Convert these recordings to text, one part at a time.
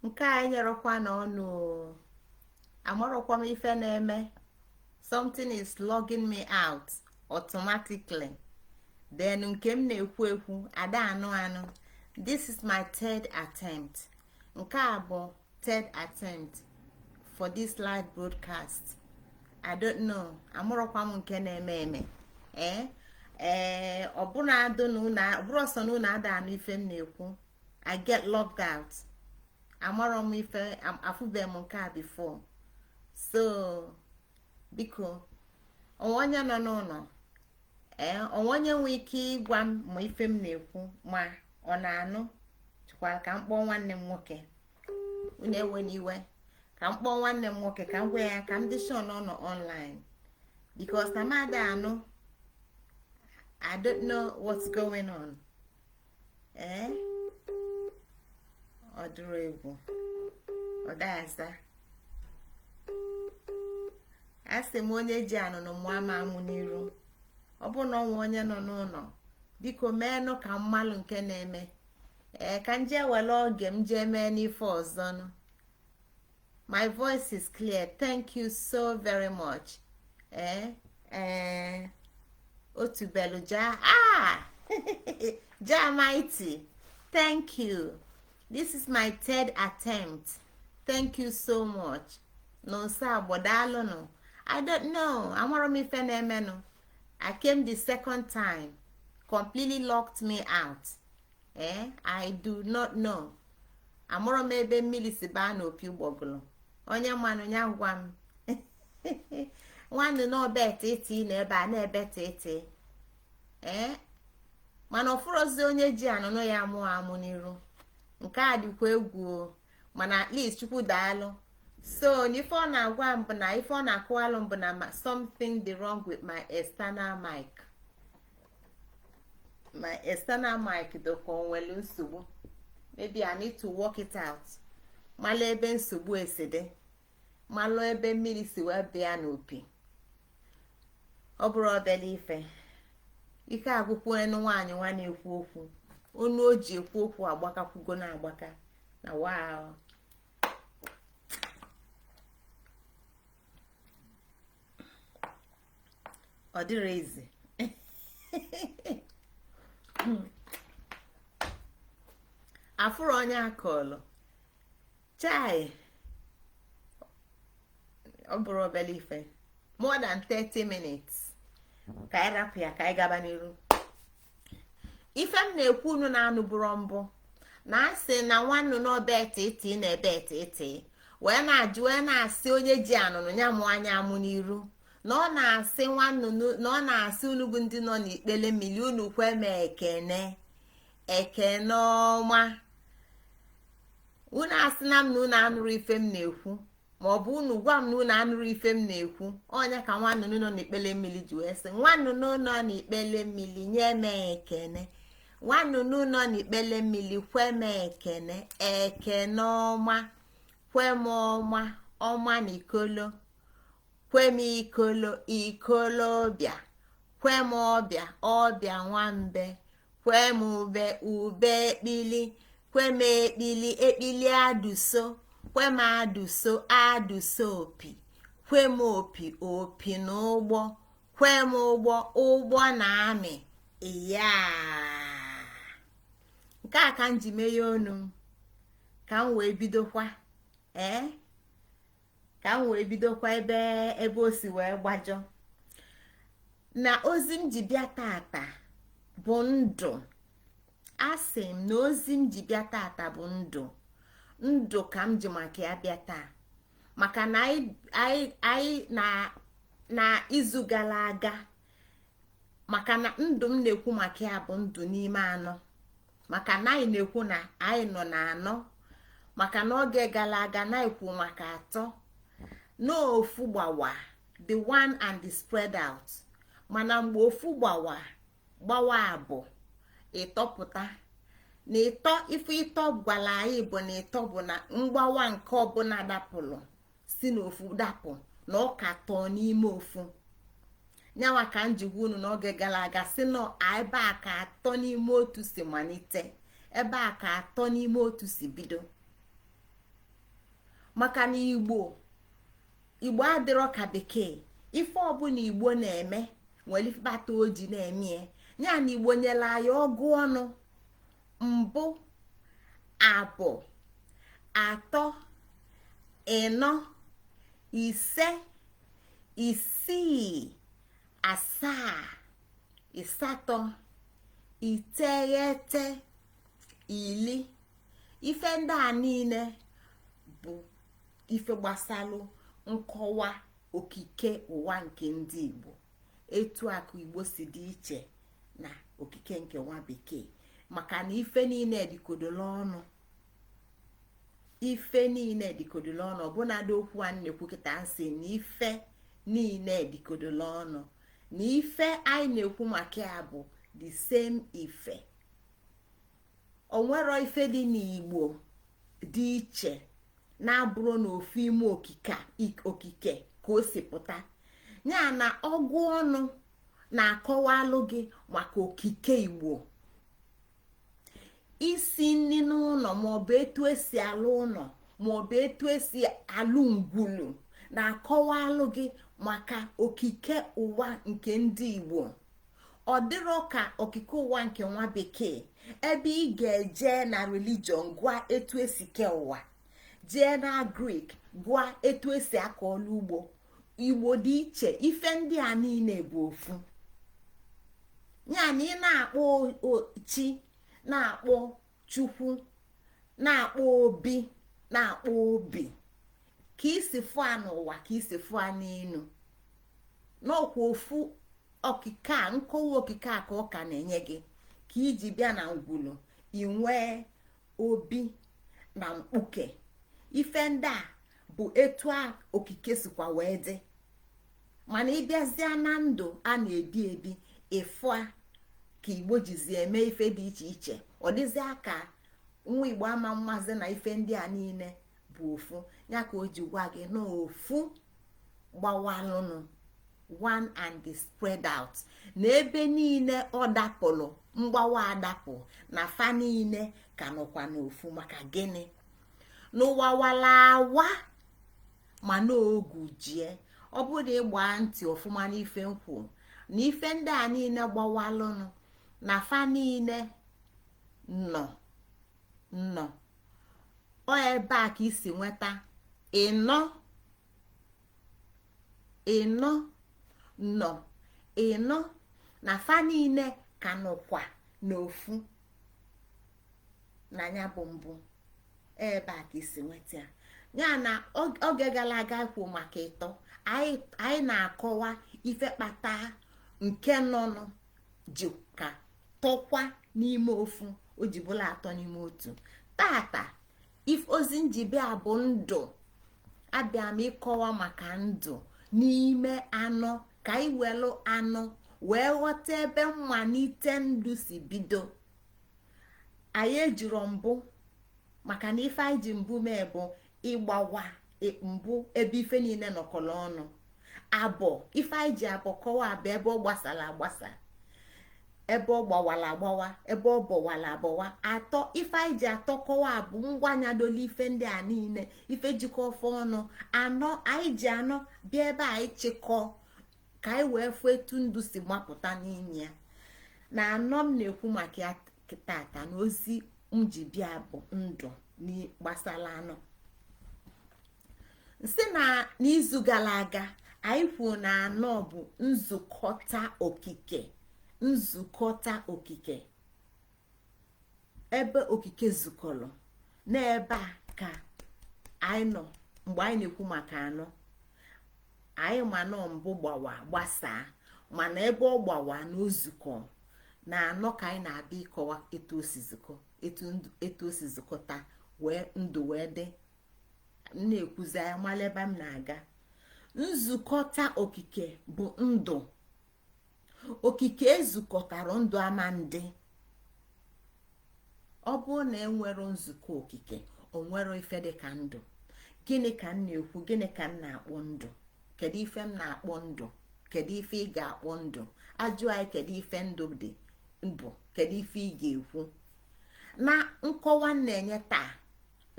nke a enyerokwa n'ọnụ amarọkwa m ife na-eme. Something is logging me out automatically. Then nke m na-ekwu ekwu ada anụ. This is my third attempt. Nke a bụ third attempt for this live broadcast. I don't know. Amụrụkwa m nke na-eme eme. Ọbụrụ ọsọ na unu ada anụ ife m na-ekwu. I get logged out. Amarọ m ife afụbe m nke a before. So biko onye nọ n'ụlọ onye nwe ike ịgwa m ma ife m na-ekwu ma ọ na-anụ chịkwara ka m kpọọ nwanne m nwoke. Unu ewe n'iwe ka m kpọọ nwanne m nwoke ka m gwa ya ka m dị sure nọ online because na m ada anụ. I don't know what's going on. Ọ dụrụ egwu ọ daza asị m onye ji anụnụ mụ ama amụ n'iru. Ọ bụ na ọnwa onye nọ n'ụlọ biko meenụ ka mmalụ nke na-eme ka m jee were oge m jee mee n'ife ọzọ. My voice is clear. Thank you so very much. Otubelu ja mighty. Thank you. This is my third attempt. Thank you so much. No sir, bodalụnụ. I don't know. Amara m ife na-emenụ. I came the second time. Completely locked me out. I do not know. Amara m ebe mmiri si baa n'opi ụgbọgụlụ. Onye mmanụ ya gwa m. Nwanne n'obe titi na ebe a na-ebe titi. Mana ọfụrụzi onye ji anụnụ ya amụ n'iru. Nke a dịkwa egwu mana at least chukwu daalụ. So ife ọ na-agwa m bụ na ife ọ na-akụwalụ m bụ na something dị wrong with my external mic. My external mic dịka o nwere nsogbu. Maybe I need to work it out. Malụ ebe nsogbu esede. Malụ ebe mmiri si wee bịa n'opi. Ọ bụrụ obele ife. Ike agwụkwụ enu nwaanyị nwa na-ekwu okwu. Onu o ji ekwu okwu agbakakwugo na agbaka. Na wow. Ọ dịrị ezi. Afụrụ onye akọlụ. Chai. Ọ bụrụ obele ife. More than 30 minutes. Ka anyị rapụ ya ka anyị gaba n'iru. Ife m na-ekwu unu na-anụ bụrụ mbụ. Na asị na nwannu n'obe etiti na ebe etiti. Wee na-ajụ wee na-asị onye ji anụnụ ya mụ anya amụ n'iru. Na ọ na-asị nwannu na ọ na-asị unu bụ ndị nọ n'ikpele mmiri unu kwe m ekene ọma. Unu asị na m na unu anụrụ ife m na-ekwu ma ọ bụ unu gwa m na unu anụrụ ife m na-ekwu. Onye ka nwannu nọ n'ikpele mmiri ji wee sị nwannu nọ n'ikpele mmiri nye m ekene. Nwannu nọ n'ikpele mmiri kwe m ekene ọma. Kwe m ọma na ikolo. Kwe m ikolobịa. Kwe m ọbịa nwambe. Kwe m ube ekpili. Kwe m ekpili adụso. Kwe m adụso opi. Kwe m opi n'ụgbọ. Kwe m ụgbọ na amị. Iya. Nke a ka m ji meghe onu m ka m wee bidokwa. Ka m wee bidokwa ebe o si wee gbajọ. Na ozi m ji bịa tata bụ ndụ. Asị m na ozi m ji bịa tata bụ ndụ ka m ji maka ya bịa taa. Maka na anyị na izu gara aga. Maka na ndụ m na-ekwu maka ya bụ ndụ n'ime anọ. Maka na anyị na-ekwu na anyị nọ na anọ. Maka na oge gara aga na-ekwu maka atọ. N'ofu gbawa the one and the spread out. Mana mgbe ofu gbawa abụ ịtọpụta na ịtọ ife ịtọ gwara anyị bụ na ịtọ bụ na mgbawa nke ọbụla dapụrụ si n'ofu dapụ na ọka tọọ n'ime ofu. Nyawa ka njigwa unu n'oge gara aga si na ebe a ka atọ n'ime otu si malite. Ebe a ka atọ n'ime otu si bido. maka na igbo adịrọ ka bekee. Ife ọbụla igbo na-eme nwere ife kpata o ji na-eme ya na igbo nyela anyị ọgụ ọnụ: mbụ, abụọ, atọ, ịnọ, ise, isii, asaa, ịsatọ, iteghete, iri. Ife ndị a niile bụ ife gbasalụ nkọwa okike ụwa nke ndị igbo. Etu akụ igbo si dị iche na okike nke nwa bekee, maka na ife niile dịkodola ọnụ. Ife niile dịkodola ọnụ. Ọbụnadị okwu a na-ekwu kịta nsị na ife niile dịkodola ọnụ, na ife anyị na-ekwu maka ya bụ the same ife. Onwero ife dị n'igbo dị iche na-abụrụ n'ofu ime okike ka o si pụta. Ya na ọgụ ọnụ na-akọwalụ gị maka okike igbo. Isi nri n'ụlọ maọbụ etu esi alụ ụlọ maọbụ etu esi alụ ngwulu na-akọwalụ gị maka okike ụwa nke ndị igbo. Ọ dịrọ ka okike ụwa nke nwa bekee, ebe ị ga-eje na religion gwa etu esi kee ụwa, jee na Greek gwa etu esi akọ ọrụ ugbo. Igbo dị iche. Ife ndị a niile bụ ofu. Ya na ị na-akpọ chi, na-akpọ chukwu, na-akpọ obi, na-akpọ obi, ka isi fụa n'ụwa ka isi fụa n'elu, n'ọkwa ofu okike a. Nkọwa okike a ka ọ ka na-enye gị ka iji bịa na ngwulu inwee obi na mkpuke. Ife ndị a bụ etu a okike sikwa wee dị. Mana ịbịazịa na ndụ a na-ebi ebi, ịfụa ka igbo jizi eme ife dị iche iche. Ọ dịzịa ka nwa igbo ama mmazi na ife ndị a niile bụ ofu. Ya ka o ji gwa gị na ofu gbawalụnụ, one and spread out, na ebe niile ọ dapụlụ mgbawa adapụ na fa niile ka nọkwa n'ofu. Maka gịnị? N'ụwa wala awa ma n'ogu jie. Ọ bụrụ ịgba ntị ọfụma n'ife nkwu, na ife ndị a niile gbawalụnụ na fa niile nọ ọ ebe a ka isi nweta ịnọ na fa niile ka nọkwa n'ofu na ya bụ mbụ. Ebe a ka isi nweta ya na oge gara aga kwu maka ịtọ. Anyị na-akọwa ife kpata nke nọnụ ji ka tọkwa n'ime ofu, o ji bụla atọ n'ime otu. Tata ozi njibia bụ ndụ. Abịa m ịkọwa maka ndụ n'ime anọ, ka anyị welụ anọ wee ghọta ebe mmalite ndụ si bido. Anyị ejiro mbụ, maka na ife anyị ji mbụ mee bụ ịgbawa mbụ ebe ife niile nọkọrọ ọnụ. Abụọ, ife anyị ji abụọ kọwa bụ ebe ọ gbasara agbasa, ebe ọ gbawara agbawa, ebe ọ bọwara abọwa. Atọ, ife anyị ji atọ kọwa bụ ngwanyadola ife ndị a niile, ife jikọ ofe ọnụ. Anọ, anyị ji anọ bịa ebe anyị chịkọ ka anyị wee fụ etu ndụ si gbapụta n'ime ya. Na anọ m na-ekwu maka ya tata, na ozi m ji bịa bụ ndụ gbasara anọ. Nsị na n'izu gara aga anyị kwuo na anọ bụ nzukọta okike, ebe okike zukọrọ. N'ebe a ka anyị nọ mgbe anyị na-ekwu maka anọ. Anyị ma nọ mbụ gbasaa, mana ebe ọ gbawa n'ozukọ na anọ ka anyị na-abịa ịkọwa etu o si zukọta wee ndụ wee dị. Na-ekwuzi anya mala ebe m na-aga. Nzukọta okike bụ ndụ. Okike ezukọtara ndụ ama ndị. Ọ bụrụ na enwero nzukọ okike, o nwero ife dị ka ndụ. Gịnị ka m na-ekwu? Gịnị ka m na-akpọ ndụ? Kedu ife m na-akpọ ndụ? Kedu ife ị ga-akpọ ndụ? Ajụ anyị kedu ife ndụ dị bụ, kedu ife ị ga-ekwu? Na nkọwa na-enye taa,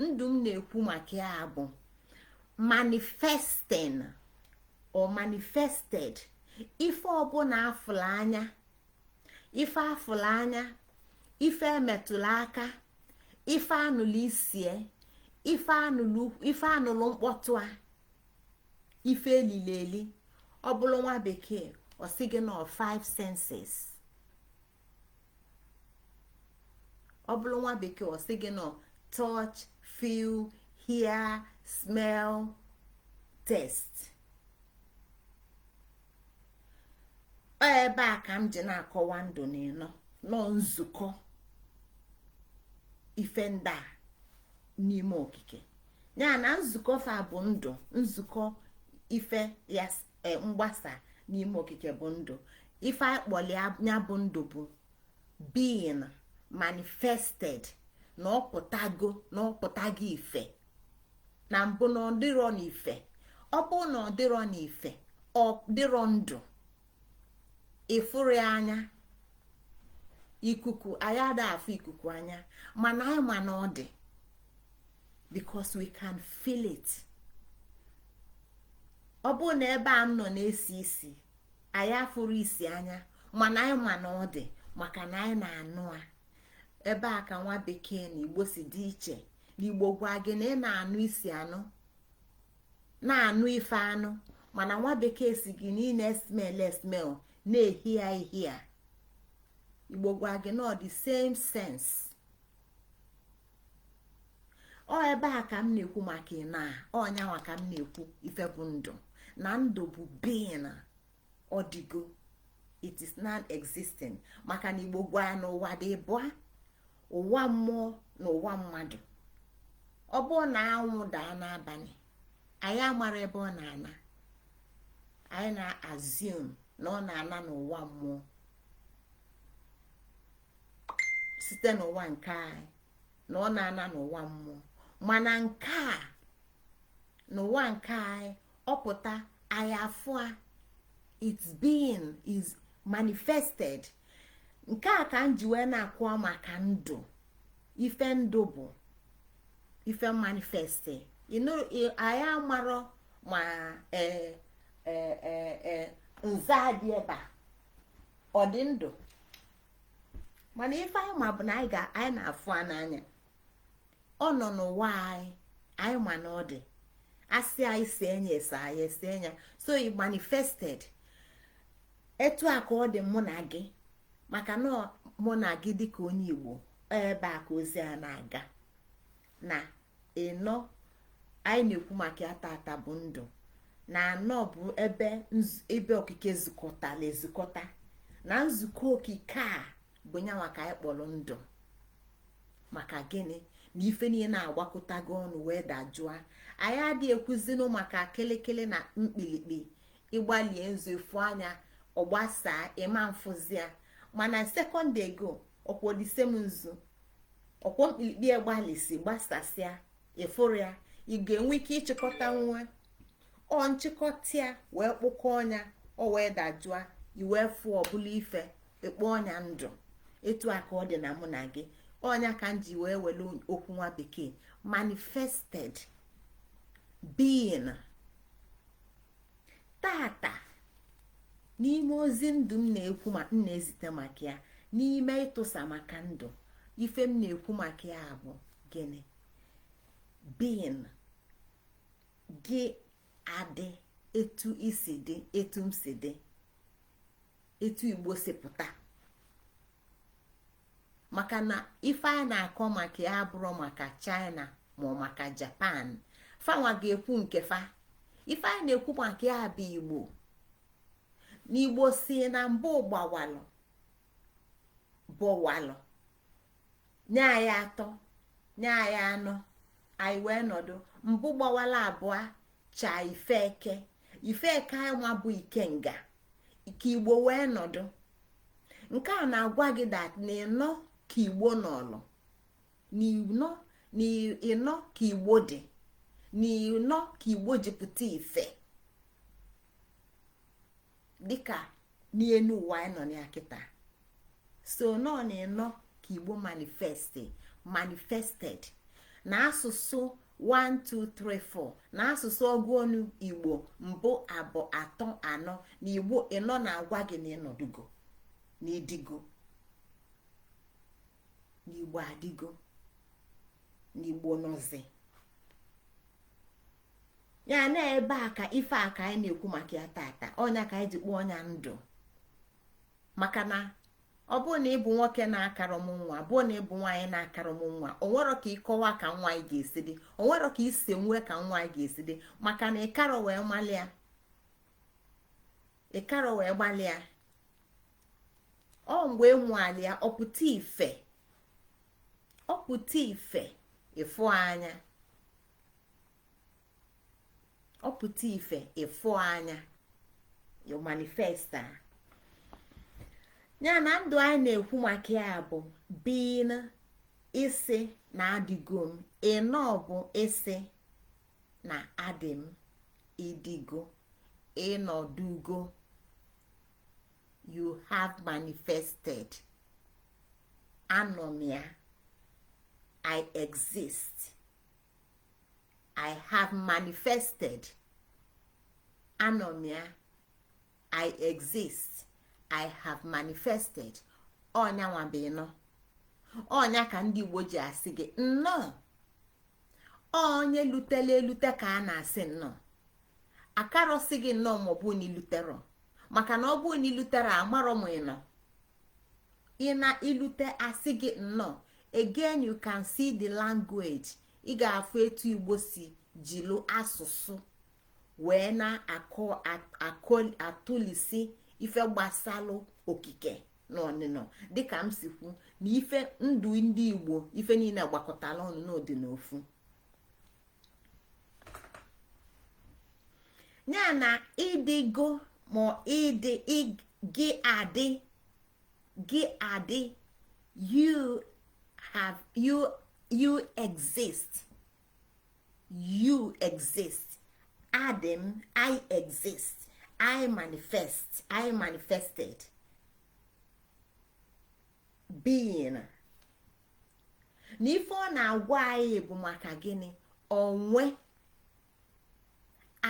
ndụ m na-ekwu maka ya bụ manifesting or manifested. Ife ọbụla afụrụ anya, ife afụrụ anya, ife emetụrụ aka, ife anụlụ isie, ife anụlụ mkpọtụ a, ife elili eli, ọ bụrụ nwa bekee ọ sị gị nọ 5 senses. Ọ bụrụ nwa bekee ọ sị gị nọ touch, feel, hear, smell, taste. Ebe a ka m ji na-akọwa ndụ n'ịnọ nọ nzukọ ife ndị a n'ime okike. Ya na nzukọ fa bụ ndụ, nzukọ ife ya mgbasa n'ime okike bụ ndụ. Ife akpọli ya bụ ndụ bụ being manifested, na ọpụtago na ọpụtago ife. Na mbụ na ọ dịrọ n'ife, ọ bụ na ọ dịrọ n'ife, ọ dịrọ ndụ. Ifuru anya ikuku, anyị ada afụ ikuku anya, mana anyị ma na ọ dị, because we can feel it. Ọ bụ na ebe a m nọ na-esi isi, anyị afụrụ isi anya, mana anyị ma na ọ dị, maka na anyị na-anụ a. Ebe a ka nwa bekee na Igbo si dị iche. N'Igbo gwa gị na ị na-anụ isi anụ, na-anụ ife anụ, mana nwa bekee si gị na ị na-esmel esmel, na-ehia ehia. Igbo gwa gị na ọ dị same sense. Ọ ebe a ka m na-ekwu maka na ọnyanwa ka m na-ekwu ife bụ ndụ. Na ndụ bụ being, ọdịgo, it is not existing. Maka na Igbo gwa ya n'ụwa dị ịbụa, ụwa mmụọ na ụwa mmadụ. Ọ bụ na anwụ daa n'abalị, anyị amara ebe ọ na-ana, anyị na-assume na ọ na-ana n'ụwa mmụọ site n'ụwa nke anyị, na ọ na-ana n'ụwa mmụọ. Mana nke a n'ụwa nke anyị ọpụta, anyị afụ a, its being is manifested. Nke a ka m ji wee na-akụwa maka ndụ. Ife ndụ bụ ife manifesti. Anyị amarọ ma nza dị ebe a ọ dị ndụ, mana ife anyị ma bụ na anyị na-afụ n'anya. Ọ nọ n'ụwa anyị ma na ọ dị. Asị anyị si enye ese anyị esi enya, so it manifested. Etu a ka ọ dị mụ na gị, maka na mụ na gị dịka onye Igbo, ebe a ka ozi a na-aga. Na ịnọ anyị na-ekwu maka ya tata bụ ndụ. Na anọ bụ ebe okike zukọtara ezukọta. Na nzukọ okike a bụ nyanwa ka anyị kpọrọ ndụ. Maka gịnị? Na ife niile na-agbakọtago ọnụ wee dajụa. Anyị adịghị ekwuzinụ maka kelekele na mkpilikpi, ịgbalie nzu efu anya ọgbasaa ịma mfụzia. Mana sekọnd ego ọkwọdise m nzu, ọkwọ mkpilikpi egbalisi gbasasịa efuru ya, ị ga-enwe ike ịchịkọta nwa ọ nchịkọta ya wee kpụkọ ọnya, o wee dajụa, iwee fụ ọbụla ife ekpo ọnya ndụ. Etu a ka ọ dị na mụ na gị. Ọnya ka m ji wee were okwu nwa bekee manifested being. Tata n'ime ozi ndụ m na-ekwu ma m na-ezite maka ya, n'ime ịtụsa maka ndụ, ife m na-ekwu maka ya bụ gịnị? Being. Gị adị etu isi dị, etu m si dị, etu Igbo si pụta. Maka na ife a na-akọ maka ya abụrụ maka China ma maka Japan. Fanwa ga-ekwu nke fa. Ife a na-ekwu maka ya bụ Igbo. N'Igbo si na mbụ gbawalụ bọwalụ, nye anyị atọ, nye anyị anọ, anyị wee nọdụ. Mbụ gbawala abụọ cha ifeke anwa bụ ikenga, ike Igbo wee nọdụ. Nke a na-agwa gị dat na ịnọ ka Igbo nọlụ, n'ịnọ ka Igbo dị, n'ịnọ ka Igbo jipụta ife, dịka n'enu ụwa anyị nọ na kịta. So nọ n'ịnọ ka Igbo manifested na asụsụ 1 2 3 4 na asụsụ ọgụọnụ Igbo mbụ abụọ atọ anọ na Igbo ịnọ na-agwa gị na ịnọdugo na ịdịgo na Igbo adịgo na Igbo nọzi ya na ebe a ka ife a ka anyị na-ekwu maka ya tata ọnya ka anyị ji kpọọ ọnya ndụ maka na ọ bụrụ na ịbụ nwoke na-akara m nwa bụrụ na ịbụ nwaanyị na-akara m nwa o nwero ka ịkọwa ka nwaanyị ga-esi dị o nwero ka isi nwe ka nwaanyị ga-esi dị maka na ịkara wee gbalịa ọ mgbe enwalịa ọpụta ife ịfụ anya ọpụta ife ịfụ anya yo manifesta ya na ndụ anyị na-ekwu maka ya bụ being isi na adịgo m ịnọ bụ isi na adị m ịdịgo ịnọdugo you have manifested anọ m ya I exist I have manifested anọ m ya I exist I have manifested ọnya nwabụ ịnọ ọnya ka ndị Igbo ji asị gị nnọọ onye lutele elute ka a na-asị nnọọ akarọsị gị nnọọ maọbụ na iluterọ maka na ọ bụ na ilutere amarọ m ịnọ ịna ilute asị gị nnọọ again you can see the language ị ga-afụ etu Igbo si jilu asụsụ wee na-atụlisi ife gbasalụ okike n'ọnịnọ dịka m si kwu na ife ndụ ndị Igbo ife niile gbakọtala ọnụ n'ụdị n'ofu ya na ịdịgo ma ịdị gị adị you exist Adam I exist I manifested being n'ife ọ na-agwa anyị bụ maka gịnị onwe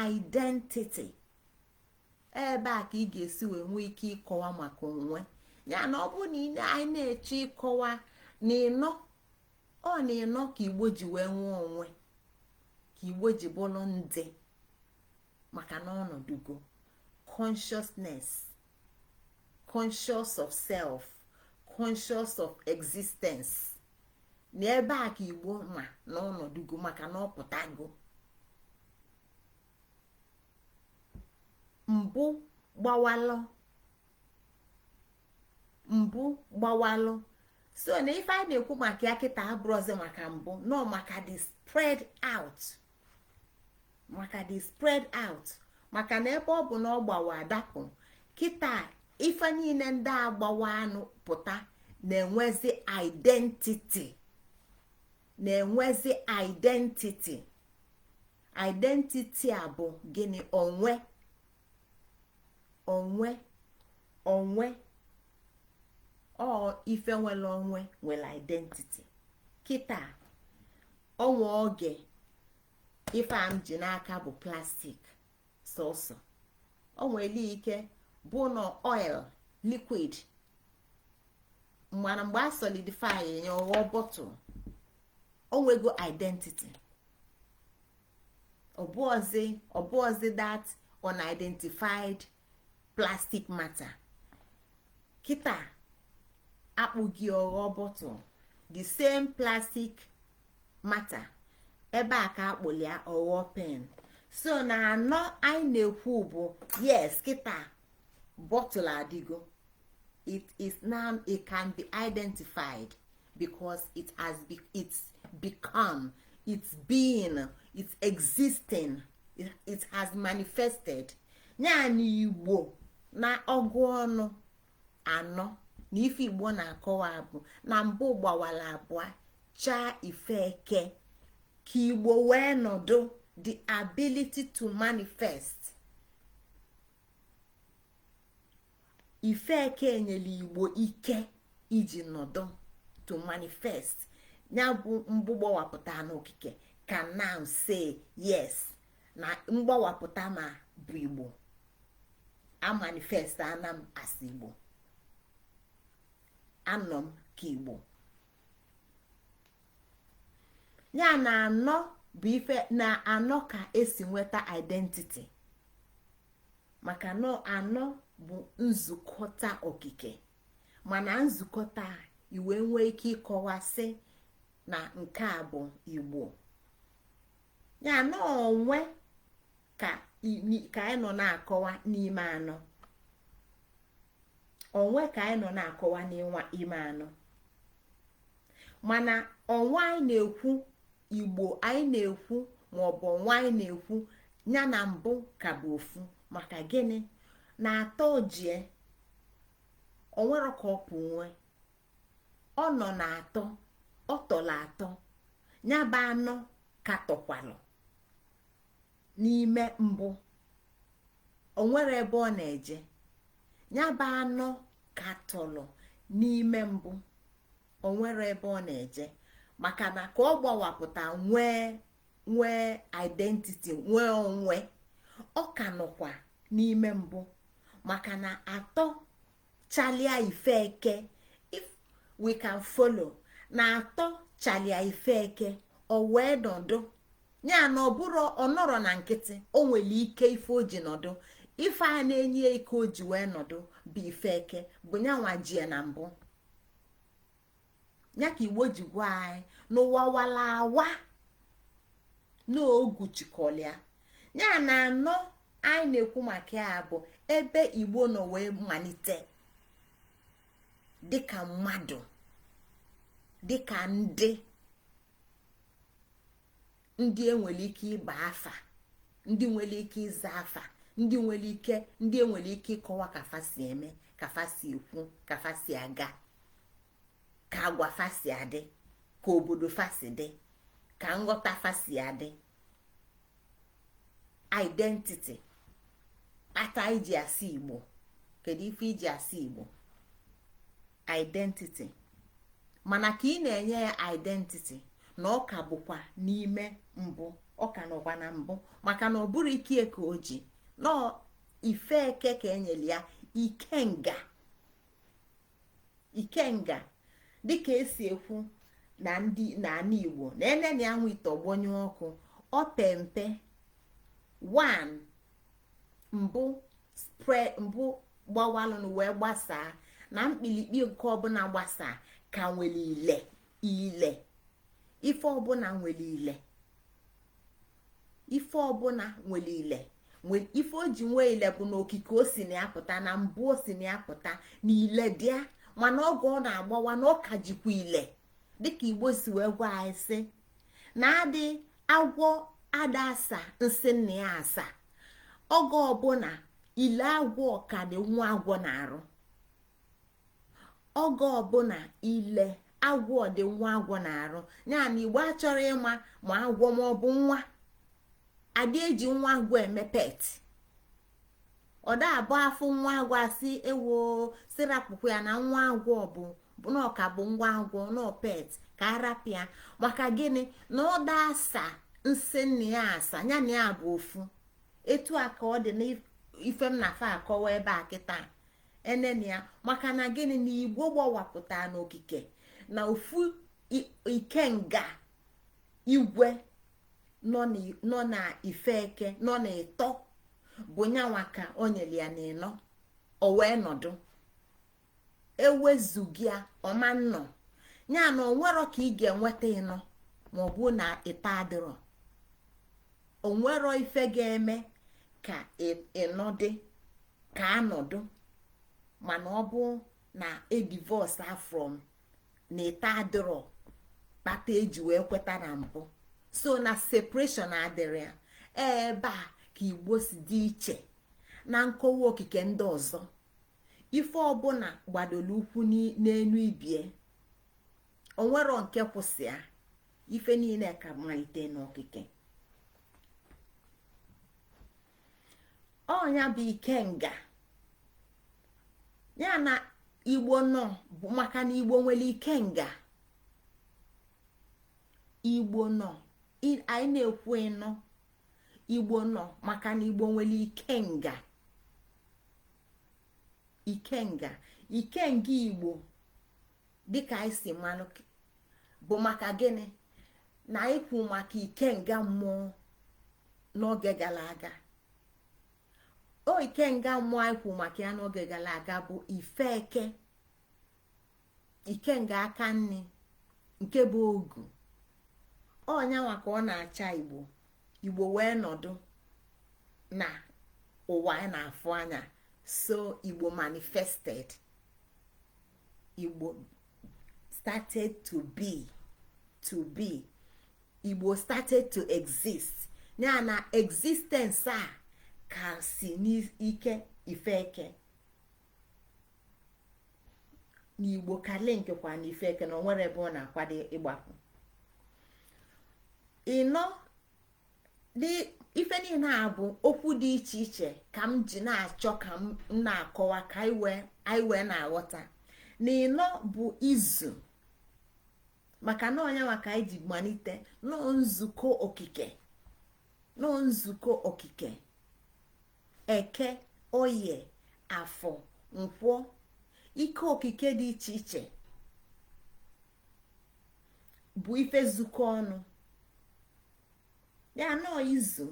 identity ebe a ka ị ga-esi wee nwee ike ịkọwa maka onwe ya na ọ bụ na anyị na-eche ịkọwa na ịnọ ka Igbo ji wee nwee onwe ka Igbo ji bụrụ ndị maka na ọnọdụgo consciousness conscious of self conscious of existence na ebe a ka Igbo ma na ọnọdụgo maka na ọ pụtago mbụ gbawalụ so na ife anyị na-ekwu maka ya kịta abụrụzi maka mbụ nọ maka the spread out maka na ebe ọ bụ na ọ gbawa adapụ kịta ife niile ndị agbawa anụ pụta na-enwezi identity a bụ gịnị onwe ọ ife nwere onwe nwere identity kịta onwe oge ife a m ji n'aka bụ plastik sọsọ o nwere ike bụ na oil liquid mgbe a solidify ya ọghọ bọtụl o nwego identity ọbụọzi that unidentified plastic matter kịta akpụghị ọghọ bọtụl the same plastic matter ebe a ka akpụli ya ọghọ pen so na anọ anyị na-ekwu bụ yes kịta bottle adịgo it is now it can be identified because it's become it's being it's existing it has manifested nyaanị Igbo na ọgụ ọnụ anọ na ife Igbo na-akọwa bụ na mbụ gbawara abụọ chaa ifeke ka Igbo wee nọdụ the ability to manifest ifeke enyela Igbo ike iji nọdụ to manifest ya bụ mbụ gbawapụta n'okike can now say yes na mgbawapụta ma bụ Igbo a manifest ana m as Igbo, anọ m ka Igbo. Ya na anọ bụ ife na anọ ka esi nweta identity, maka na anọ bụ nzukọta okike, mana nzukọta iwe nwee ike ịkọwasị na nke a bụ Igbo. Ya na onwe ka anyị nọ na-akọwa n'ime anọ, onwe ka anyị nọ na-akọwa n'ime anọ, mana onwe anyị na-ekwu Igbo anyị na-ekwu maọbụ onwe anyị na-ekwu ya na mbụ ka bụ ofu. Maka gịnị? na atọ jie onwero ka ọ pụ nwe, ọ nọ na atọ, ọ tọla atọ, ya bụ anọ ka tọkwalụ n'ime mbụ, onwere ebe ọ na-eje. Ya bụ anọ ka tọlụ n'ime mbụ, onwere ebe ọ na-eje, maka na ka ọ gbawapụta nwee identity, nwee onwe, ọ ka nọkwa n'ime mbụ. Maka na atọ chalia ife eke, if we can follow, na atọ chalia ife eke, o wee nọdụ. Ya na ọ bụrụ ọnọrọ na nkịtị, o nwere ike ife o ji nọdụ, ife a na-enye ike o ji wee nọdụ bụ ife eke, bụ nyanwa jie na mbụ. Ya ka Igbo ji gwa anyị n'ụwa wala awa n'ogu chikọlịa. Ya na anọ anyị na-ekwu maka ya bụ ebe Igbo nọ wee malite dịka mmadụ, dịka ndị enwere ike ịba afa, ndị nwere ike ịza afa, ndị enwere ike ịkọwa ka fa si eme, ka fa si ekwu, ka fa si aga, ka agwa fa si adị, ka obodo fa si dị, ka nghọta fa si adị. Identity ata iji asị Igbo. Kedu ife iji asị Igbo? Identity. Mana ka ị na-enye ya identity na ọ ka bụkwa n'ime mbụ, ọ ka nọkwa na mbụ, maka na ọ bụrụ ike ka o ji nọ ife eke ka enyere ya ikenga dịka esi ekwu na ndị n'ala Igbo na enene ya nwe ite ọgbọnyụ ọkụ, ọ pempe 1 mbụ gbawalụ wee gbasaa, na mkpilikpi nke ọbụla gbasaa ka nwere ile ife ọbụla nwere ile, ife ọbụla nwere ile, ife o ji nwee ile bụ na okike o si na-apụta, na mbụ o si na-apụta na ile dịa, mana oge ọ na-agbawa na ọ ka jikwa ile. Dịka Igbo si wee gwa anyị sị na adị agwọ ada asa nsị nna ya asa, oge ọbụla ile agwọ ka dị nwa agwọ na-arụ, oge ọbụla ile agwọ dị nwa agwọ na-arụ. Ya na Igbo achọrọ ịma ma agwọ ma ọ bụ nwa, adị eji nwa agwọ eme pet. Ọ da abụ afọ nwa agwọ asị ewo sirapụkwu ya na nwa agwọ bụ na ọka bụ nwa agwọ na pet ka arapịa. Maka gịnị? na ọ da asa nsị nna ya asa, ya na ya bụ ofu. Etu a ka ọ dị n'ife m na fa akọwa ebe a kịta enene ya. Maka na gịnị? na Igbo gbawapụta n'okike na ofu ikenga igwe nọ na ife eke, nọ na ịtọ, bụ nyanwa ka o nyere ya n'ịnọ, o wee nọdụ. Ewezugia ọma nnọ, ya na onwero ka ị ga-enweta ịnọ maọbụ na ịta adịrọ. Onwero ife ga-eme ka ịnọdị ka anọdụ, mana ọ bụ na edivorce from na ịta adịrọ kpata eji wee kweta na mbụ. So na separation adịrị ya. Ebe a ka Igbo si dị iche na nkọwa okike ndị ọzọ. Ife ọbụla gbadoro ụkwụ n'enu ibie, onwero nke kwụsị ya, ife niile ka malite n'okike. Ọnya bụ ikenga. Ya na Igbo nọ bụ maka na Igbo nwere ikenga. Igbo nọ anyị na-ekwu ịnọ igbo nọ maka na igbo nwere ikenga igbo dịka anyị si malụ bụ maka gịnị na ikwu maka ikenga mmụọ n'oge gara aga. Ikenga mmụọ anyị kwu maka ya n'oge gara aga bụ ifeke, ikenga aka nni nke bụ ogu. Ọnyanwa ka ọ na-acha igbo wee nọdụ na ụwa anyị na-afụ anya. So igbo manifested, igbo started to be igbo started to exist. Ya na existence a ka si n'ike ifeke n'igbo ka link kwa n'ifeke na onwere ebe ọ na-akwado ịgbapụ. Ịnọ dị ife niile a bụ okwu dị iche iche ka m ji na-achọ ka m na-akọwa ka anyị wee na-aghọta na ịnọ bụ izu, maka na onye maka anyị ji malite nzukọ okike eke, oye, afọ, nkwọ, ike okike dị iche iche bụ ife zukọ ọnụ ya nọ izu.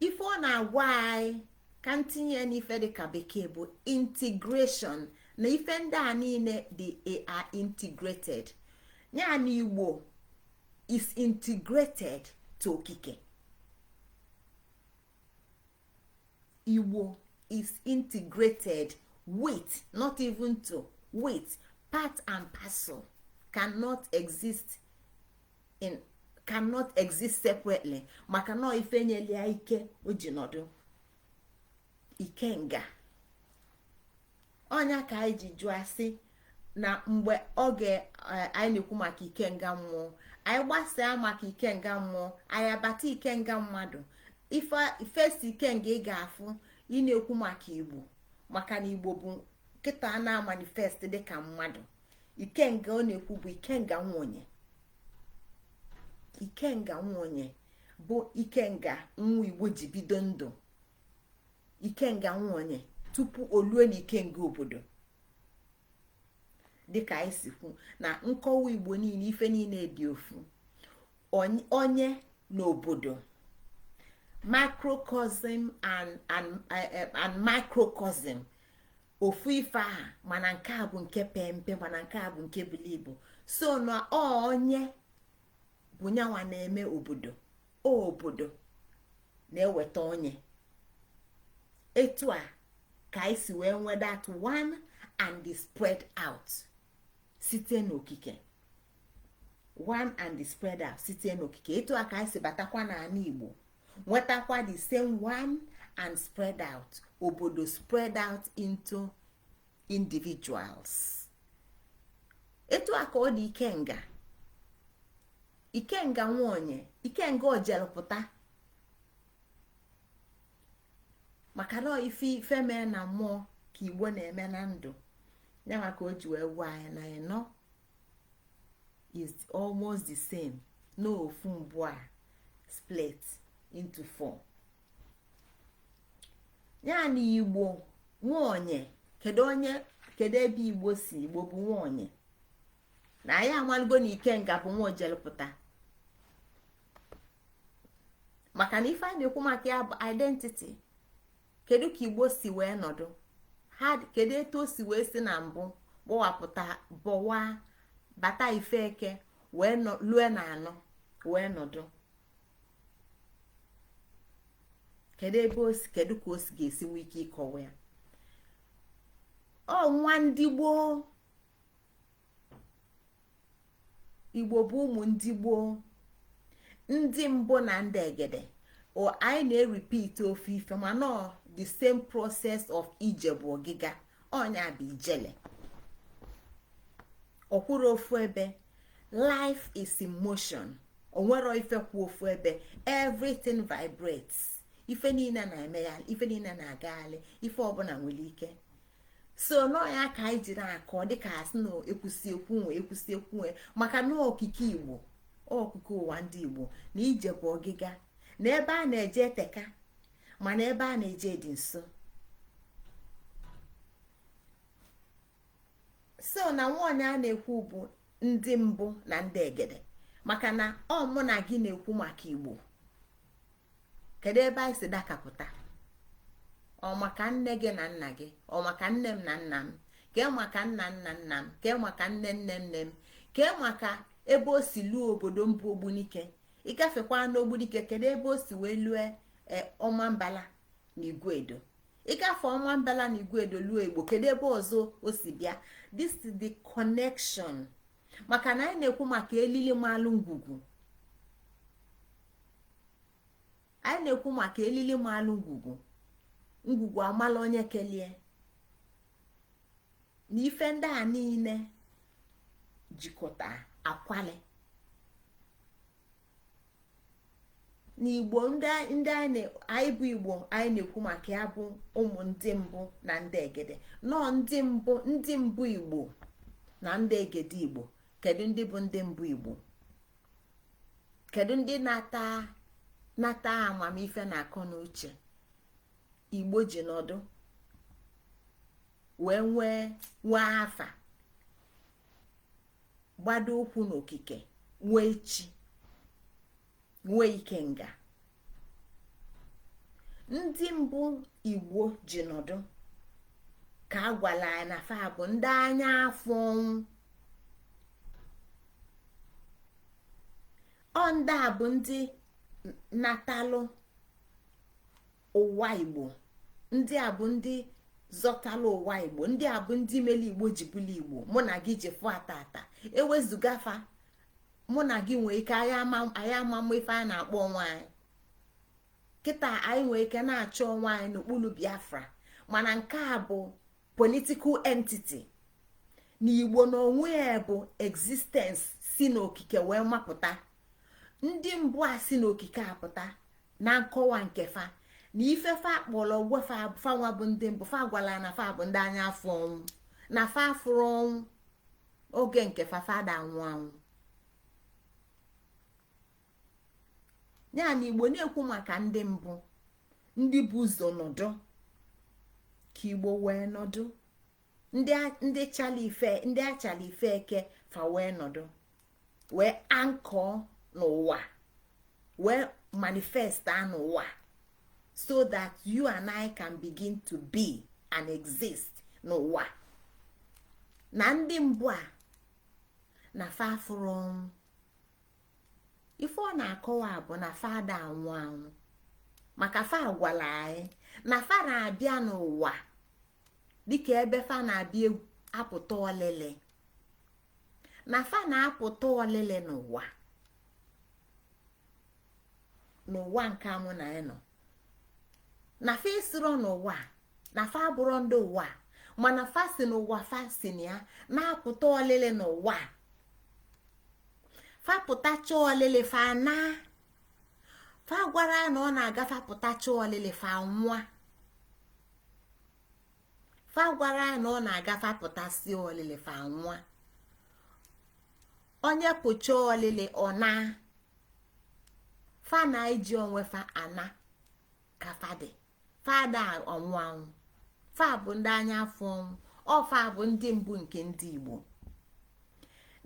Ife ọ na-agwa anyị ka ntinye n'ife dịka bekee bụ integration, na ife ndị a niile are integrated. Ya na igbo is integrated to okike. Igbo is integrated with, not even to, with, part and parcel, cannot exist separately. Maka na ife nyeli ya ike o ji nọdụ ikenga. Onya ka anyị ji jụọ asị na mgbe oge anyị na-ekwu maka ikenga mmụọ, anyị gbasaa maka ikenga mmụọ, anyị abata ikenga mmadụ. Ifesi ikenga ị ga-afụ ị na-ekwu maka igbo, maka na igbo bụ kịta na-amanifest dịka mmadụ. Ikenga ọ na-ekwu bụ ikenga nwonye. Ikenga nwonye bụ ikenga nwa igbo ji bido ndụ. Ikenga nwonye tupu olue na ikenga obodo. Dịka anyị si kwu na nkọwa igbo niile, ife niile dị ofu. Onye n'obodo, macrocosm and microcosm, ofu ife aha, mana nke a bụ nke pempe, mana nke a bụ nke buru ibu. So na onye bụ nyanwa na-eme obodo, obodo na-eweta onye. Etu a ka anyị si wee nwee that one and the spread out site n'okike. One and the spread out site n'okike. Etu a ka anyị si batakwa n'ala igbo nwetakwa the same one and spread out. Obodo spread out into individuals. Etu a ka ọ dị ikenga nwonye, ikenga ojelụpụta. Maka na ife mee na mmụọ ka igbo na-eme na ndụ. Ya maka o ji wee gwa anyị na ịnọ is almost the same. No ofu mbụ a split into 4. Ya na igbo nwonye, kedu ebe igbo si? Igbo bụ nwonye. Na anyị amalụgo na ikenga bụ nwa ojelụpụta. Maka na ife a na-ekwu maka ya bụ identity. Kedu ka igbo si wee nọdụ? Kedu etu o si wee si na mbụ gbawapụta bọwa bata ifeke wee lue na anọ wee nọdụ? Kedu ka o si ga-esi nwee ike ịkọwa ya? Ọ nwa ndị gboo. Igbo bụ ụmụ ndị gboo, ndị mbụ na ndị egede. Anyị na-repeat ofu ife mana the same process of ije bụ ọgịga. Ọnya bụ ijele. Ọkwụrụ ofu ebe. Life is in motion. Onwero ife kwa ofu ebe. Everything vibrates. Ife niile na-eme ya, ife niile na-agagharị, ife ọbụla nwere ike. So no ya ka anyị jiri akọ dịka asị na ekwusi ekwu nwe maka na okike igbo ọkụkọ ụwa ndị Igbo na ije bụ ọgịga, na ebe a na-eje eteka mana ebe a na-eje dị nso. so na nwaanyị a na-ekwu bụ ndị mbụ na ndị egede, maka na ọ mụ na gị na-ekwu maka Igbo. kedu ebe anyị si dakapụta? ọ maka nne gị na nna gị, ọ maka nne m na nna m, kee maka nna nna nna m, kee maka nne nne nne m, kee maka ebe o si luo obodo mbụ Ogbunike. ịgafekwa n'Ogbunike, kedu ebe o si wee lue Ọmambala na Igwedo? ịgafe Ọmambala na Igwedo luo Igbo, kedu ebe ọzọ o si bịa? This is the connection. maka na anyị na-ekwu maka elili malụ ngwugwu, anyị na-ekwu maka elili malụ ngwugwu, ngwugwu amala onye kelie, na ife ndị a niile jikọta akwali n'Igbo. anyị bụ Igbo, anyị na-ekwu maka ya bụ ụmụ ndị mbụ na ndị egede. nọọ ndị mbụ Igbo na ndị egede Igbo. kedu ndị bụ ndị mbụ Igbo? kedu ndị nata amamife na akọ na uche Igbo ji nọdụ wee nwee afa, gbado ụkwụ n'okike, nwee chi, nwee ikenga? ndị mbụ Igbo ji nọdụ ka a gwala ya na fa bụ ndị anya afọ ọnwụ. ọ ndị a bụ ndị natalụ ụwa Igbo, ndị a bụ ndị zọtalụ ụwa Igbo, ndị a bụ ndị mere Igbo ji bụlụ Igbo. mụ na gị ji fụ atata, ewezugafa mụ na gị nwee ike anyị amamụ ife a na-akpọ onwe anyị kịta. anyị nwee ike na-achọ onwe anyị n'okpuru Biafra, mana nke a bụ political entity na Igbo na onwe ya bụ existence si n'okike wee mapụta. ndị mbụ a si n'okike apụta na nkọwa nke fa na ifefa akpọrọ gwefa fanwa bụ ndị mbụ. fa gwala na fa bụ ndị anya afọ ọnwụ, na fa afụrụ ọnwụ oge nke fada anwụ anwụ. ya na Igbo na-ekwu maka ndị mbụ, ndị bụ ụzọ nọdụ ka Igbo wee nọdụ, ndị achala ife eke fa wee nọdụ, wee ankọ n'ụwa, wee manifest n'ụwa, so that you and I can begin to be and exist n'ụwa. na ndị mbụ a na fa afụrụ ọnwụ, ife ọ na-akọwa bụ na fada anwụ anwụ, maka fa gwala anyị na fa na-abịa n'ụwa dịka ebe fa na-abịa apụta ọlịlị, na fa na-apụta ọlịlị n'ụwa nke amụ na ya nọ. na fa esiro n'ụwa, na fa abụrụ ndị ụwa, mana fa si n'ụwa, fa si na ya na-apụta ọlịlị n'ụwa. fa pụtacha ọlịlị fa na fa gwara ya na ọ na-agafe pụtacha ọlịlị fa nwa. fa gwara ya na ọ na-agafe pụtasị ọlịlị fa nwa. onye pụcha ọlịlị ọ na fa na-eji onwe fa ana ka fada ọnwụ anwụ. fa bụ ndị anya afọ ọnwụ, ọfa bụ ndị mbụ nke ndị Igbo.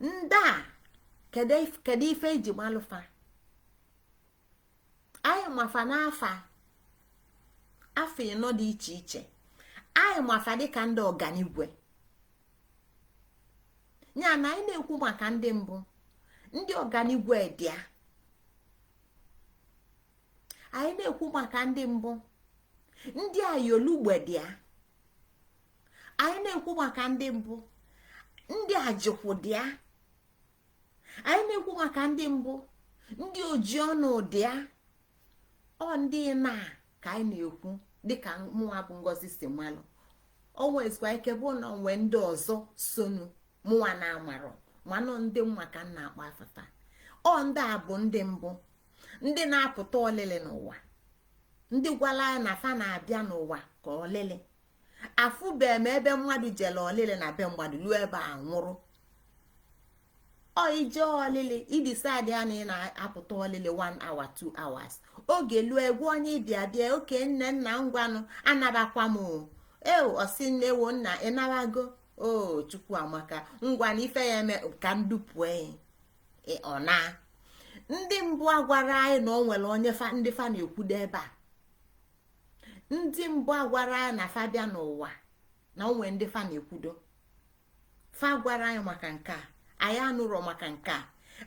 ndị a kedu ife eji gbalụfa? anyị mafa n'afọ ịnọ dị iche iche. anyị mafa dịka ndị ọganigwe. ya na anyị na-ekwu maka ndị mbụ, ndị ọganigwe dịa. anyị na-ekwu maka ndị mbụ, ndị ayolugbe dịa. anyị na-ekwu maka ndị mbụ, ndị ajịkwụ dịa. anyị na-ekwu maka ndị mbụ, ndị oji ọnụ dịa. ọ ndị na ka anyị na-ekwu dịka mụnwa bụ Ngozi si malụ. o nwezikwa ike bụ na onwe ndị ọzọ sonu mụnwa na-amarọ, manụ ndị maka nna akpa afụfa. ọ ndị a bụ ndị mbụ, ndị na-apụta ọlịlị n'ụwa, ndị gwala ya na fa na-abịa n'ụwa ka ọlịlị. afụbe m ebe mmadụ jele ọlịlị na be mmadụ luo ebe a nwụrụ. ọ ije ọlịlị idecide ya na ị na-apụta ọlịlị 1 hour 2 hours oge lụọ egwu onye ịbịa bịa oke nne nna ngwanụ anabakwa m ọsị nne wo nna ịnabago chukwu amaka ngwana ife ya eme ka ndupue ọ na ndị mbụ agwara anyị na o nwere onye ndị fa na-ekwudo ebe a ndị mbụ agwara anyị na fa bịa n'ụwa na onwe ndị fa na-ekwudo fa gwara anyị maka nke a anyị anụrọ maka nke a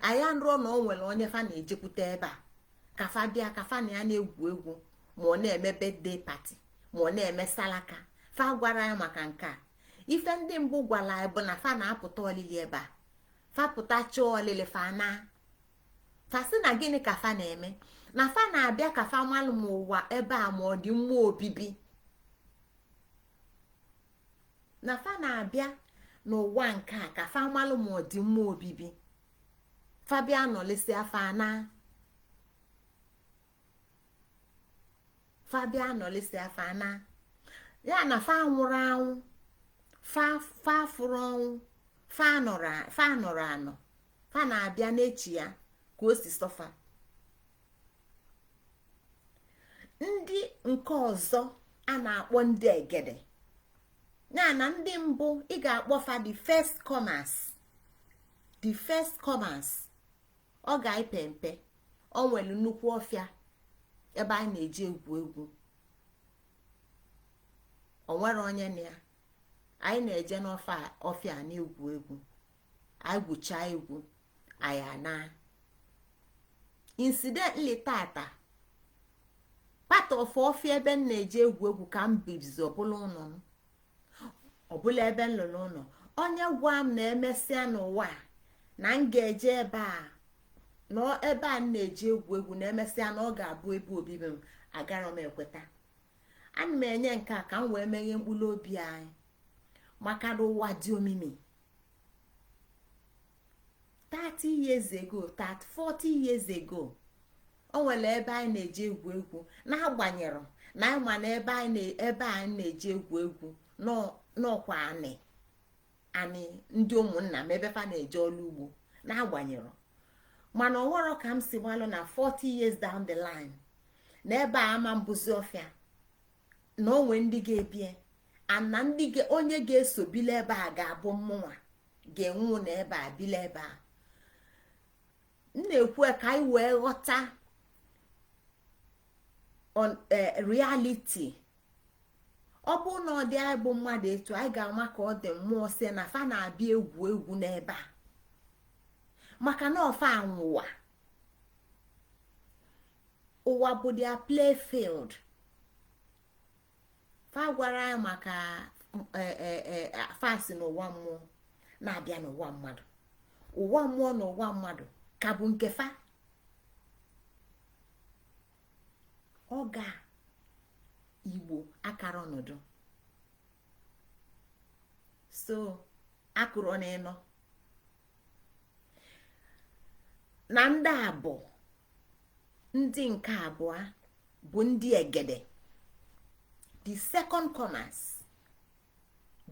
anyị anụrọ na o nwere onye fa na-ejekwute ebe a ka fa bịa ka fa na ya na-egwu egwu ma ọ na-eme birthday party ma ọ na-eme salaka fa gwara anyị maka nke a ife ndị mbụ gwara anyị bụ na fa na-apụta ọlịlị ebe a fa pụta chọọ ọlịlị fa na fa sị na gịnị ka fa na-eme na fa na-abịa ka fa malụ m ụwa ebe a ma ọ dị mmụọ obibi na fa na-abịa n'ụwa nke a ka fa malụ ma ọ dị mmụọ obibi fa bịa nọlịsị afa na fa bịa nọlịsị afa na ya na fa nwụrụ anwụ fa fụrụ ọnwụ fa nọrọ anọ fa na-abịa n'echi ya ka o si sọfa ndị nke ọzọ a na-akpọ ndị egede ya na ndị mbụ ị ga-akpọ fa the first comers ọ ga-epe mpe ọ nwere nnukwu ọfịa ebe anyị na-eji egwu egwu o nwere onye na ya anyị na-eje n'ọfịa na-egwu egwu anyị gwuchaa egwu anyị ana incidentally tata part of ọfịa ebe m na-eje egwu egwu ka m bizi ọbụla ebe m lụrụ ụlọ onye gwa m na-emesịa n'ụwa na m ga-eje ebe a m na-eje egwu egwu na-emesịa na ọ ga-abụ ebe obibi m agara m ekweta ana m enye nke a ka m wee meghe mkpụrụ obi anyị maka na ụwa dị omimi 30 years ago 40 years ago o nwere ebe anyị na-eje egwu egwu na-agbanyere na anyị ma na ebe anyị na-eje egwu egwu n'ọkwa anyị ndị ụmụnna m ebe fa na-eje ọrụ ugbo na-agbanyere mana ọ nwere ka m si gbalụ na 40 years down the line na ebe a ama mbụzi ọfịa na onwe ndị ga-ebie ana onye ga-eso bile ebe a ga-abụ mmụnwa ga-enwu na ebe a bile ebe a m na-ekwu ka anyị wee ghọta reality ọ bụ na ọ dị anyị bụ mmadụ etu anyị ga-ama ka ọ dị mmụọ si na fa na-abịa egwu egwu n'ebe a maka na ọfa anwụwa ụwa bụ dia playfield fa gwara anyị maka fasi n'ụwa mmụọ na-abịa n'ụwa mmadụ ụwa mmụọ na ụwa mmadụ ka bụ nke fa ọ ga igbo akara ọnọdụ so akụrụ n'ịnọ na ndị abụ ndị nke abụọ bụ ndị egede the second comers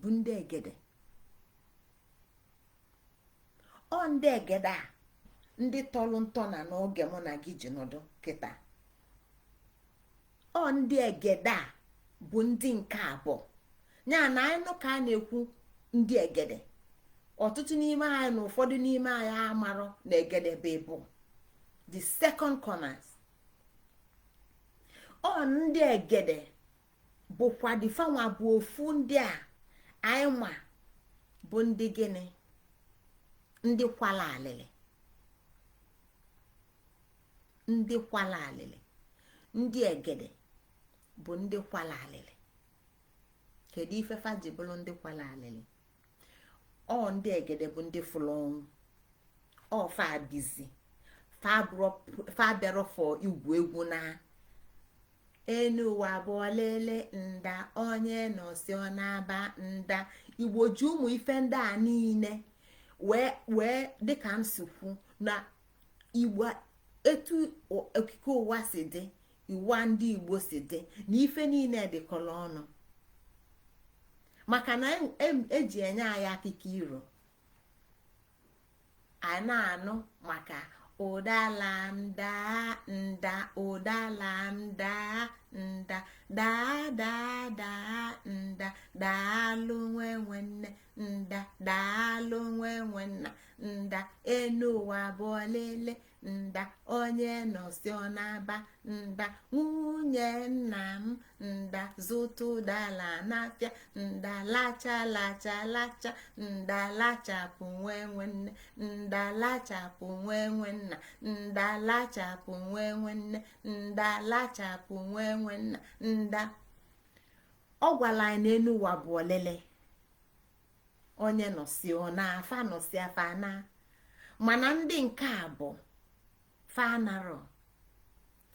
bụ ndị egede ọ ndị egede a ndị tọlụ ntọ na n'oge mụ na gị ji nọdụ kịta ọ ndị egede a bụ ndị nke abụọ ya na anyị nụ ka a na-ekwu ndị egede ọtụtụ n'ime anyị na ụfọdụ n'ime anyị amarọ na egede bụ ịbụ the second comers ọ ndị egede bụkwa dị fanwa bụ ofu ndị a anyị ma bụ ndị gịnị ndị kwala alịlị ndị egede bụ ndị kwala alịlị kedu ife fa ji bụrụ ndị kwala alịlị ọ ndị egede bụ ndị fụrụ ọnwụ ọ fa bizi fa bịarọ fọ igwu egwu na enu ụwa abụọ lele nda onye nọsi ọ na-aba nda igbo ji ụmụ ife ndị a niile wee dịka m si kwu na igbo etu okike ụwa si dị iwa ndị igbo si dị na ife niile dịkọrọ ọnụ maka na eji enye anyị akụkọ iro a na-anụ maka ụdala m daa nda, ụdala m daa nda, daa daa daa nda, daalụ nwenwe nne nda, daalụ nwenwe nna nda, enu ụwa bụ olele nda, onye nọsi ọ na-aba nda, nwunye nna m nda, zụta ụdala n'afịa nda, lacha lacha lacha nda, lachapụ nwenwe nne nda, lachapụ nwenwe nna nda, lachapụ nwenwe nne nda, lachapụ nwenwe nna nda. Ọ gwara anyị n'elu ụwa bụ olele, onye nọsi ọ na-afa nọsi afa na, mana ndị nke a bụ fa narọ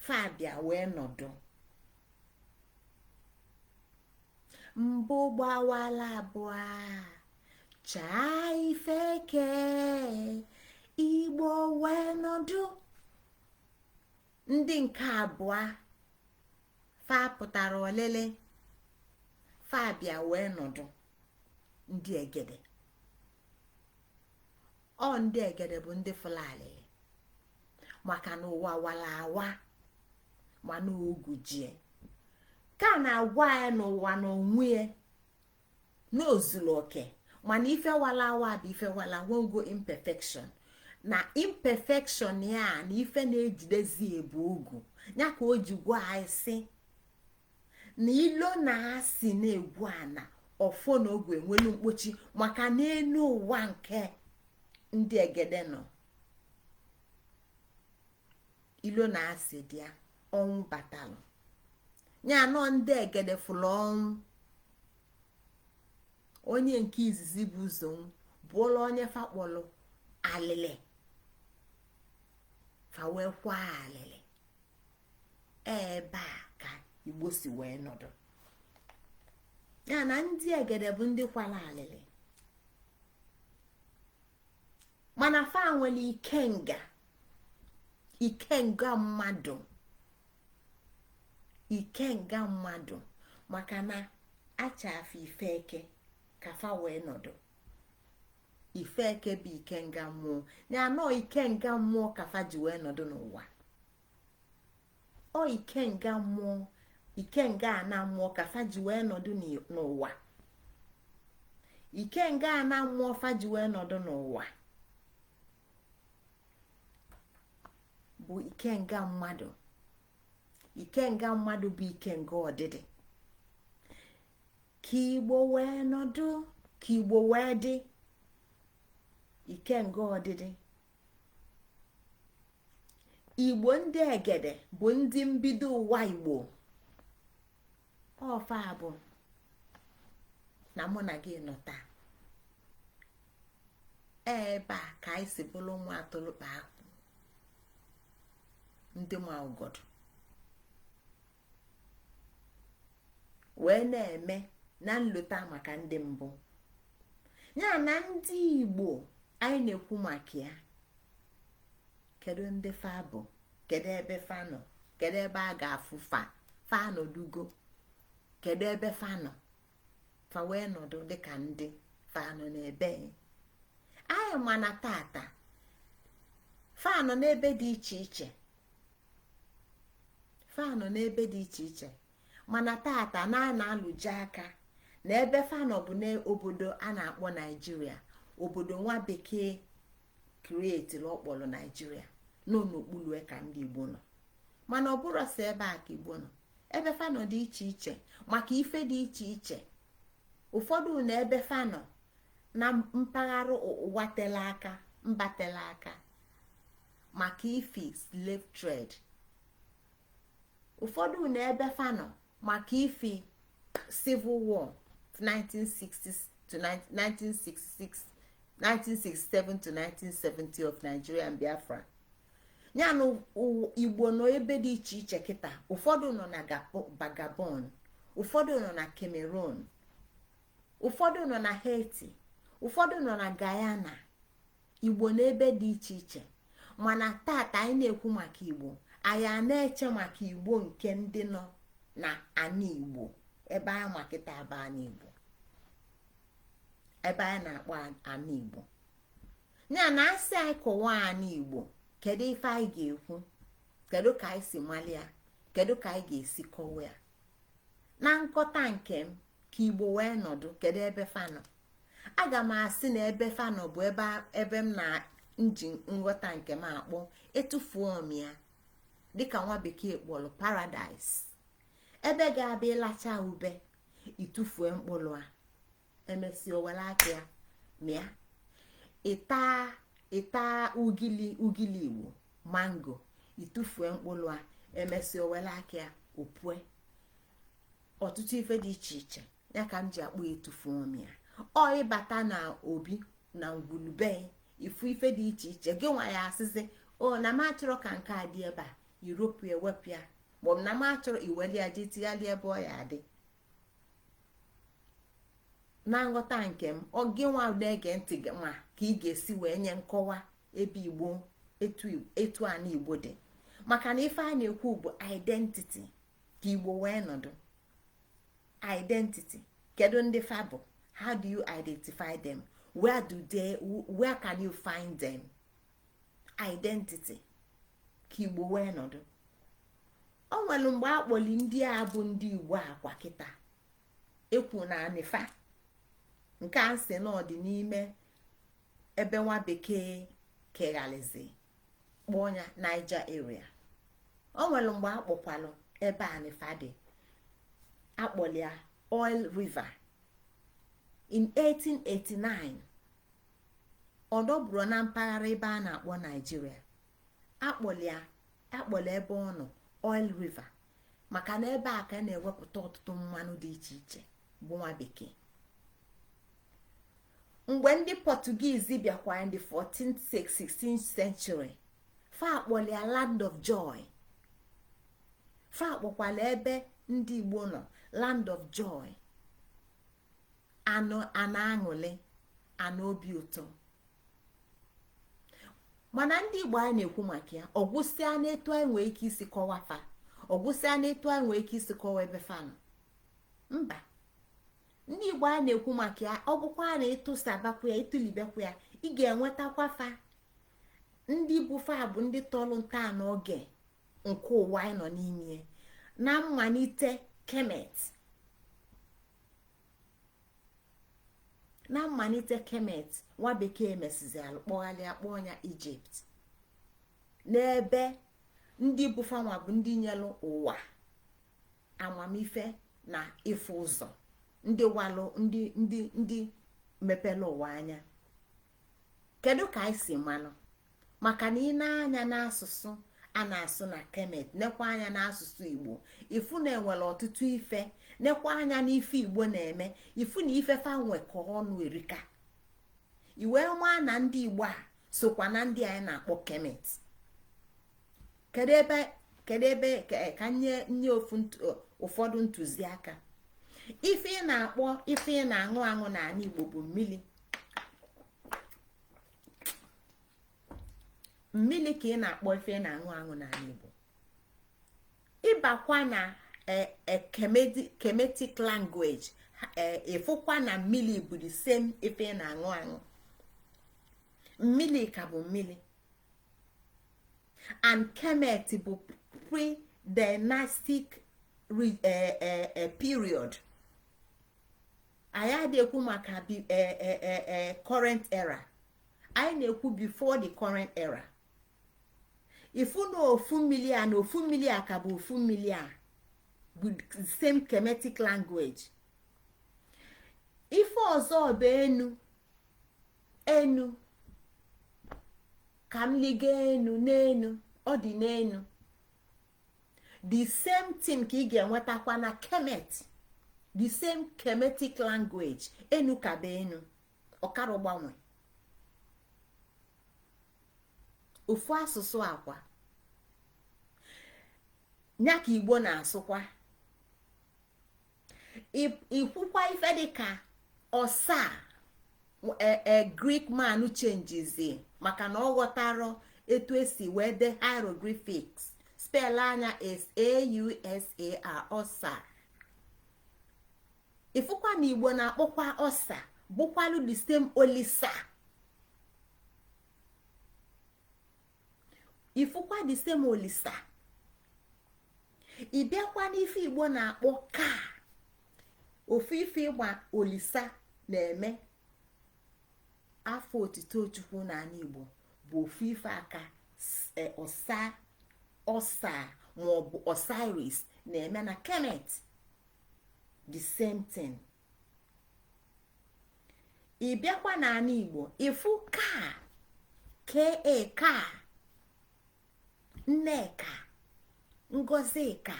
fa bịa wee nọdụ. Mbụ gbawala abụọ chaa ifeke, Igbo wee nọdụ. Ndị nke abụọ fa pụtara olele, fa bịa wee nọdụ. Ndị egede, ọ ndị egede bụ ndị Fulani, maka na ụwa wala awa mana ogu jie ka na-agwa ya n'ụwa n'onwe ya n'ozulu oke, mana ife wala awa bụ ife wala wongo imperfection, na imperfection ya na ife na-ejidezi ebu ogu ya ka o ji gwa anyị sị na ilo na-asị na-egwu ana ọfọ na ogu enwelu mkpochi, maka n'elu ụwa nke ndị egede nọ ilo na-asị dị ya, ọnwụ batalụ ya nọ ndị egede fụlụ ọnwụ. Onye nke izizi bụ ụzọ bụọla onye fakpọlụ alịlị, fa wee kwa alịlị. Ebe a ka Igbo si wee nọdụ, ya na ndị egede bụ ndị kwala alịlị, mana fa nwere ikenga mmadụ, maka na achafe ifeke ka fa wee nọdụ. Ifeke bụ ikenga mmụọ, ya nọ ikenga mmụọ ka fa ji wee nọdụ n'ụwa. Ọ ikenga mmụọ, ikenga ana mmụọ ka fa ji wee nọdụ n'ụwa. Ikenga ana mmụọ fa ji wee nọdụ n'ụwa bụ ikenga mmadụ. Ikenga mmadụ bụ ikenga ọdịdị. Ka Igbo wee nọdụ, ka Igbo wee dị, ikenga ọdịdị. Igbo ndị egede bụ ndị mbido ụwa Igbo. Ọfa bụ na mụ na gị nọ taa. Ebe a ka anyị si bụrụ nwa atụrụkpa akpụ, ndị ma ọgọdụ wee na-eme na nlota maka ndị mbụ. Ya na ndị Igbo anyị na-ekwu maka ya, kedu ndị fa bụ, kedu ebe fa nọ, kedu ebe a ga-afụ fa nọdugo, kedu ebe fa nọ, fa wee nọdụ dịka ndị fa nọ n'ebe anyị mana tata fa nọ n'ebe dị iche iche, fa nọ n'ebe dị iche iche, mana tata na-alụje aka na ebe fa nọ bụ n'obodo a na-akpọ Naijiria, obodo nwa bekee kreetiri ọkpọrọ Naijiria, nọ n'okpuru ka ndị Igbo nọ, mana ọ bụrụ sọ ebe a ka Igbo nọ. Ebe fa nọ dị iche iche maka ife dị iche iche. Ụfọdụ na ebe fa nọ na mpaghara ụwa tele aka, mba tele aka, maka ife slave trade. Ụfọdụ na ebe fa nọ maka ife civil war 1960s to 1966, 1967 to 1970 of Nigeria and Biafra. Ya na Igbo nọ ebe dị iche iche kịta. Ụfọdụ nọ na Gabon, ụfọdụ nọ na Cameroon, ụfọdụ nọ na Haiti, ụfọdụ nọ na Guyana. Igbo n'ebe dị iche iche, mana tata anyị na-ekwu maka Igbo, anyị a na-eche maka Igbo nke ndị nọ na ana Igbo, ebe anyị makịta aba ana Igbo, ebe anyị na-akpọ ana Igbo. ya na asị anyị kọwa anyị Igbo kedu ife anyị ga-ekwu kedu ka anyị si mali ya kedu ka anyị ga-esi kọwa ya na nkọta nke m ka Igbo wee nọdụ kedu ebe fanọ aga m asị na ebe fanọ bụ ebe m na nji nghọta nke m akpọ etufuo m ya dịka nwa bekee kpọrọ paradise ebe ga-abịa ịlacha ube itufue mkpụrụ a emesi owere aka ya mịa ịta ugili Igbo mango itufue mkpụrụ a emesi owere aka ya opue ọtụtụ ife dị iche iche ya ka m ji akpọ etufuo m ya ọ ịbata na obi na ngwulube ifu ife dị iche iche gị nwa ya asịsị o na m achọrọ ka nke a dị ebe a Europe ewepụ ya maọbụ na m achọrọ iweli ya ji tighali ebe ọ ya adị na nghọta nke m gị nwa na-ege ntị nwa ka ị ga-esi wee nye nkọwa ebe Igbo etu ana Igbo dị maka na ife a na-ekwu bụ identity ka Igbo wee nọdụ identity kedu ndị fa bụ how do you identify them where can you find them identity ka Igbo wee nọdụ o nwere mgbe akpọli ndị a bụ ndị Igbo akwa kịta ekwu na anifa nke a sị na ọ dị n'ime ebe nwa bekee keghalizi kpọọ ya Niger area o nwere mgbe akpọkwalụ ebe anifa dị akpọlia Oil River in 1889 ọdọbụrụ na mpaghara ebe a na-akpọ Nigeria akpọla ebe ọ nọ Oil River maka na ebe a ka na-ewepụta ọtụtụ mmanụ dị iche iche bụ nwa bekee mgbe ndị Portuguese bịakwa in the 14th 16th century fa akpọlia Land of Joy fa akpọkwala ebe ndị Igbo nọ Land of Joy ana aṅụle ana obi ụtọ mana ndị Igbo anyị na-ekwu maka ya ọgwụsịa na-etu anyị nwee ike isi kọwafa ọgwụsịa na-etu anyị nwee ike isi kọwa ebe fanụ mba ndị Igbo anyị na-ekwu maka ya ọ bụkwa na ịtụsabakwa ya ịtụlibekwa ya ị ga-enwetakwa fa ndị bụfa bụ ndị tọrọ nta n'oge nke ụwa anyị nọ n'ime na mmalite kemet nwa bekee mesizi alụ kpọghalịa kpọọ ya Egypt n'ebe ndị bụfanwa bụ ndị nyelụ ụwa amamife na ife ụzọ ndị walụ ndị mepere ụwa anya kedu ka anyị si malụ maka na ị na-anya n'asụsụ a na-asụ na kemet nekwa anya n'asụsụ Igbo ifu na-enwere ọtụtụ ife nekwa anya n'ife Igbo na-eme ifu na ife fa nwekọ ọnụ erika iwe nwa na ndị Igbo a sokwa na ndị anyị na-akpọ kemet kedu ebe ka nye ụfọdụ ntụziaka ife ị na-akpọ ife ị na-aṅụ n'ala Igbo bụ mmiri ka ị na-akpọ ife ị na-aṅụ n'ala Igbo ịbakwa na Kemetic language ịfụkwa na mmiri bụ the same ife ị na-aṅụ mmiri ka bụ mmiri and Kemet bụ pre-dynastic period anyị adịekwu maka current era anyị na-ekwu before the current era ifu na ofu mmiri a na ofu mmiri a ka bụ ofu mmiri a bụ same Kemetic language ife ọzọ bụ enu ka m liga enu n'enu ọ dị n'enu the same thing ka ị ga-enwetakwa na Kemet the same Kemetic language enu ka bụ enu ọkara gbanwe ofu asụsụ akwa nya ka Igbo na-asụkwa ikwukwa ife dịka ọsa Greek man changes maka na ọ ghọtara etu esi wee de hieroglyphics spell anya is AUSAR ọsa ifukwa na Igbo na-akpọkwa ọsa bụkwalụ the same Olisa ifukwa the same olisa. Ịbịakwa n'ife Igbo na-akpọ ka ofu ife ịgba olisa na-eme afọ otito Chukwu n'ala Igbo bụ ofu ife aka ọsa maọbụ Osiris na-eme na Kemet, the same thing. Ịbịakwa n'ala Igbo ifu ka ka Nneka, Ngozika,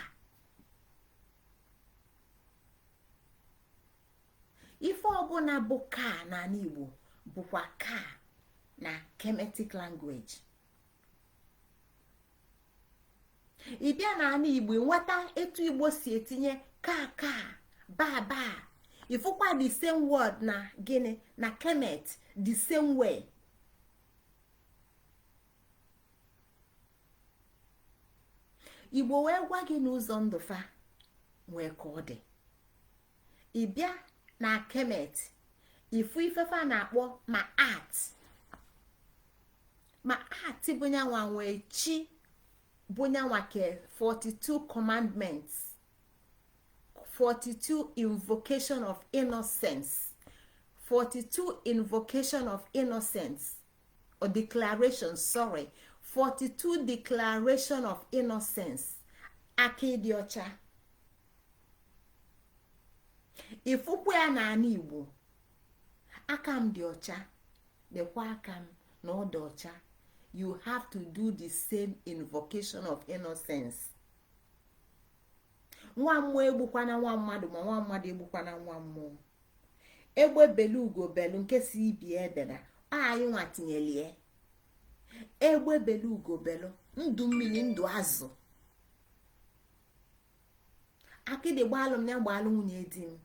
ife ọbụla bụ ka n'ala Igbo bụkwa ka na Kemetic language. Ịbịa n'ala Igbo nweta etu Igbo si etinye ka baba, ifụkwa the same word na gịnị na Kemet, the same way. Igbo wee gwa gị n'ụzọ ndụfa nwee ka ọ dị. Ịbịa na Kemet ifu ifefa na-akpọ ma art bụnyanwa nwee chi bụnyanwa ke 42 commandments, 42 invocation of innocence, 42 invocation of innocence or declaration, 42 declaration of innocence. Aka ịdị ọcha ifukwu ya na ana Igbo, aka m dị ọcha, dekwa aka m na ọ dị ọcha. You have to do the same invocation of innocence. Nwa mmụọ egbukwana nwa mmadụ, ma nwa mmadụ egbukwana nwa mmụọ. Egbe belu ugo belu nke si ibi edena anyị nwa tinyelie. Egbe belu ugo belu, ndụ mmiri ndụ azụ. Akịdị gbalụ m ya gbalụ nwunye di m.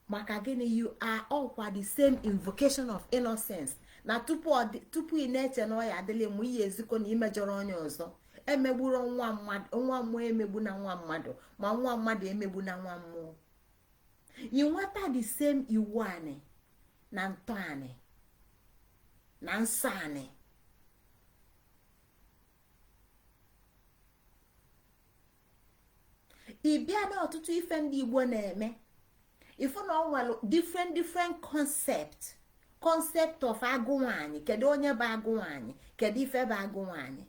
Maka gịnị? You are all kwa the same invocation of innocence. Na tupu ị na-eche na ọ ya adịla mụ ihe ezikọ na imejọrọ onye ọzọ. Emegburu nwa mmụọ emegbu na nwa mmadụ, ma nwa mmadụ emegbu na nwa mmụọ. You nweta the same iwu anị na ntọ anị na nsọ anị. Ịbịa na ọtụtụ ife ndị Igbo na-eme, ifu na ọ nwere different concept of agụ nwanyị. Kedu onye bụ agụ nwanyị? Kedu ife bụ agụ nwanyị?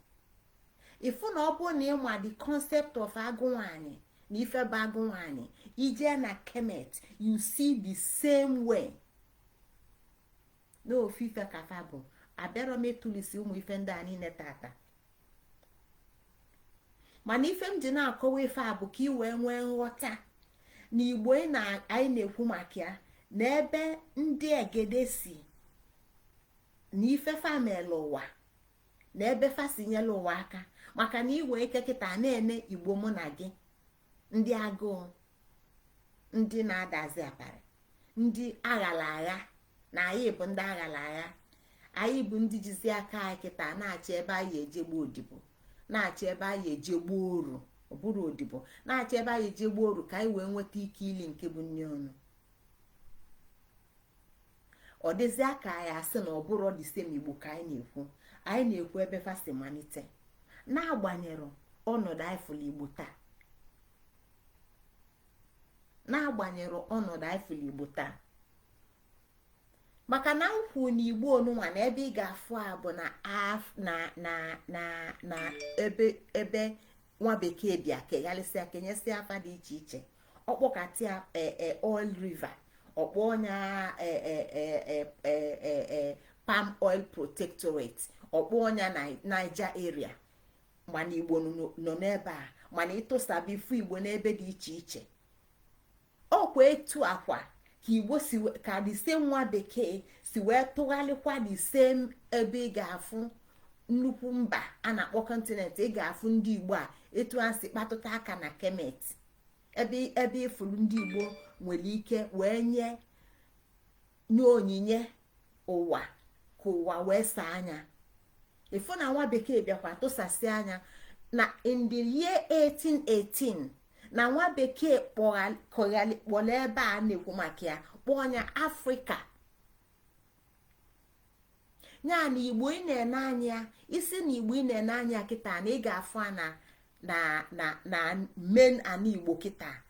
Ifu na ọ bụ na ịma the concept of agụ nwanyị na ife bụ agụ nwanyị, ije na Kemet, you see the same way. N'ofu ife kafa bụ abịara m etulisi ụmụ ife ndị a niile tata. Mana ife m ji na-akọwa ife a bụ ka ị wee nwee nghọta na Igbo anyị na-ekwu maka ya, na ebe ndị egede si na ife famel ụwa na ebe fasinyela ụwa aka. Maka na iwe ike kịta na-ene Igbo mụ na gị, ndị agụụ, ndị na-adazi aparị, ndị aghala agha, na anyị bụ ndị aghala agha. Anyị bụ ndị jizi aka anyị kịta na-achị ebe anyị ejegbu odibo, na-achị ebe anyị ejegbu oru, ọ bụrụ odibo, na-achị ebe anyị ejegbu oru ka anyị wee nweta ike ili nke bụ nne ọnụ. Ọ dịzi aka anyị asị na ọ bụrụ the same Igbo ka anyị na-ekwu ebe fasi malite, na-agbanyere ọnọdụ anyị fụlụ Igbo taa, na-agbanyere ọnọdụ anyị fụlụ Igbo taa. Maka na nkwu na Igbo onunwa na ebe ị ga-afụ a bụ na ebe nwa bekee bịa keghalịsịa kenyesịa afa dị iche iche. Ọkpọkatịa oil river, ọkpọ ọnya palm oil protectorate, ọkpọ ọnya Niger area. Mana Igbo nọ n'ebe a, mana ịtụsaba ifu Igbo n'ebe dị iche iche. Ọkwa etu akwa ka Igbo si ka the same nwa bekee si wee tụgharịkwa the same ebe ị ga-afụ nnukwu mba a na-akpọ kọntinent. Ị ga-afụ ndị Igbo a etu ha si kpatụta aka na Kemet, ebe ifuru ndị Igbo nwere ike wee nye onyinye ụwa ka ụwa wee saa anya. Ifu na nwa bekee bịakwa tụsasị anya na in the year 1818 na nwa bekee kpọrọ ebe a na-ekwu maka ya kpọọ anya Afrịka. ya na igbo ị na-ene anya isi na igbo ị na-ene anya kịta na ị ga-afụ na men ana igbo kịta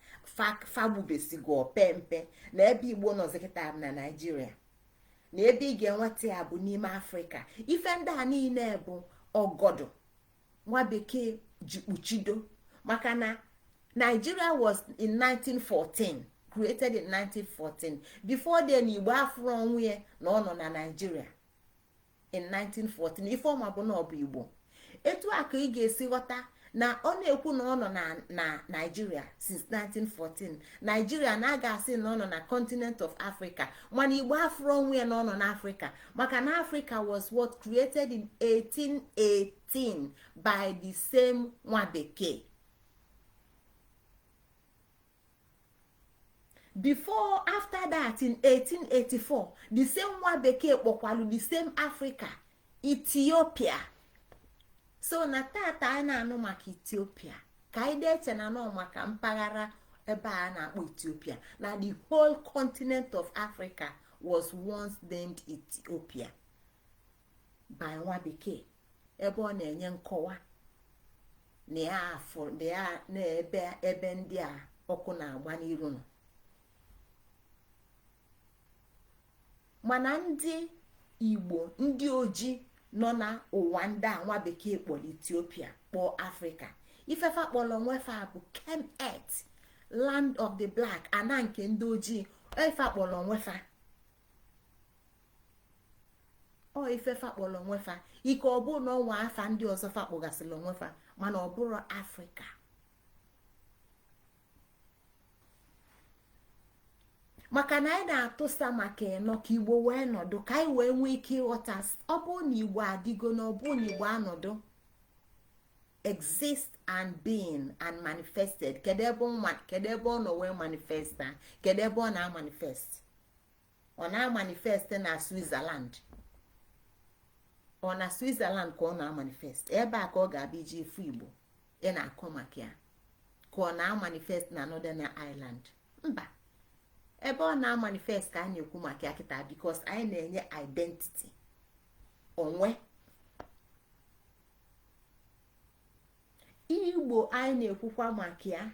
fagbubesigo pempe na ebe igbo nọzi kịta na Naịjirịa na ebe ị ga-enweta ya bụ n'ime Afrịka. ife ndị a niile bụ ọgọdọ nwa bekee ji kpuchido, maka na Nigeria was in 1914, created in 1914. Before then igbo afro onwe na ọ nọ na Nigeria in 1914. ife ọma bụ na ọ bụ igbo. etu a ka ị ga-esi ghọta na ọ na-ekwu na ọ nọ na Nigeria since 1914. Nigeria na-aga asị na ọ nọ na continent of Africa, mana igbo afro onwe na ọ nọ na Africa, maka na Africa was what created in 1818 by the same nwa bekee. Before, after that, in 1884, the same nwa bekee kpọkwalụ the same Africa, Ethiopia. So na tata anyị na-anụ maka Ethiopia ka anyị deche na anọ maka mpaghara ebe a na-akpọ Ethiopia, na the whole continent of Africa was once named Ethiopia by nwa bekee, ebe ọ na-enye nkọwa na ya afọ na ebe ndị a ọkụ na-agba n'iru nọ. Mana ndị igbo ndị oji nọ na ụwa ndị a nwa bekee kpọrọ Ethiopia kpọọ Africa, ifefa kpọrọ nwefa bụ Kemet, land of the black, ana nke ndị ojii. Ifefa kpọrọ nwefa ifefa kpọrọ nwefa ike ọ bụ na ọnwa afa ndị ọzọ fa kpọgasịrị nwefa, mana ọ bụrụ Africa. maka na anyị na-atụsa maka ịnọ ka igbo wee nọdụ ka anyị wee nwee ike ịghọta ọ bụ na igbo adịgo na ọ bụ na igbo anọdụ exist and being and manifested. kedu ebe ọ nọ wee manifesta? kedu ebe ọ na-amanifest? ọ na-amanifest na Switzerland? ọ na Switzerland ka ọ na-amanifest? ebe a ka ọ ga-abịa iji ifu igbo ị na-akọ maka ya, ka ọ na-amanifest na Northern Ireland? Mba, ebe ọ na-amanifest ka anyị ekwu maka ya kịta, because anyị na-enye identity onwe. igbo anyị na-ekwukwa maka ya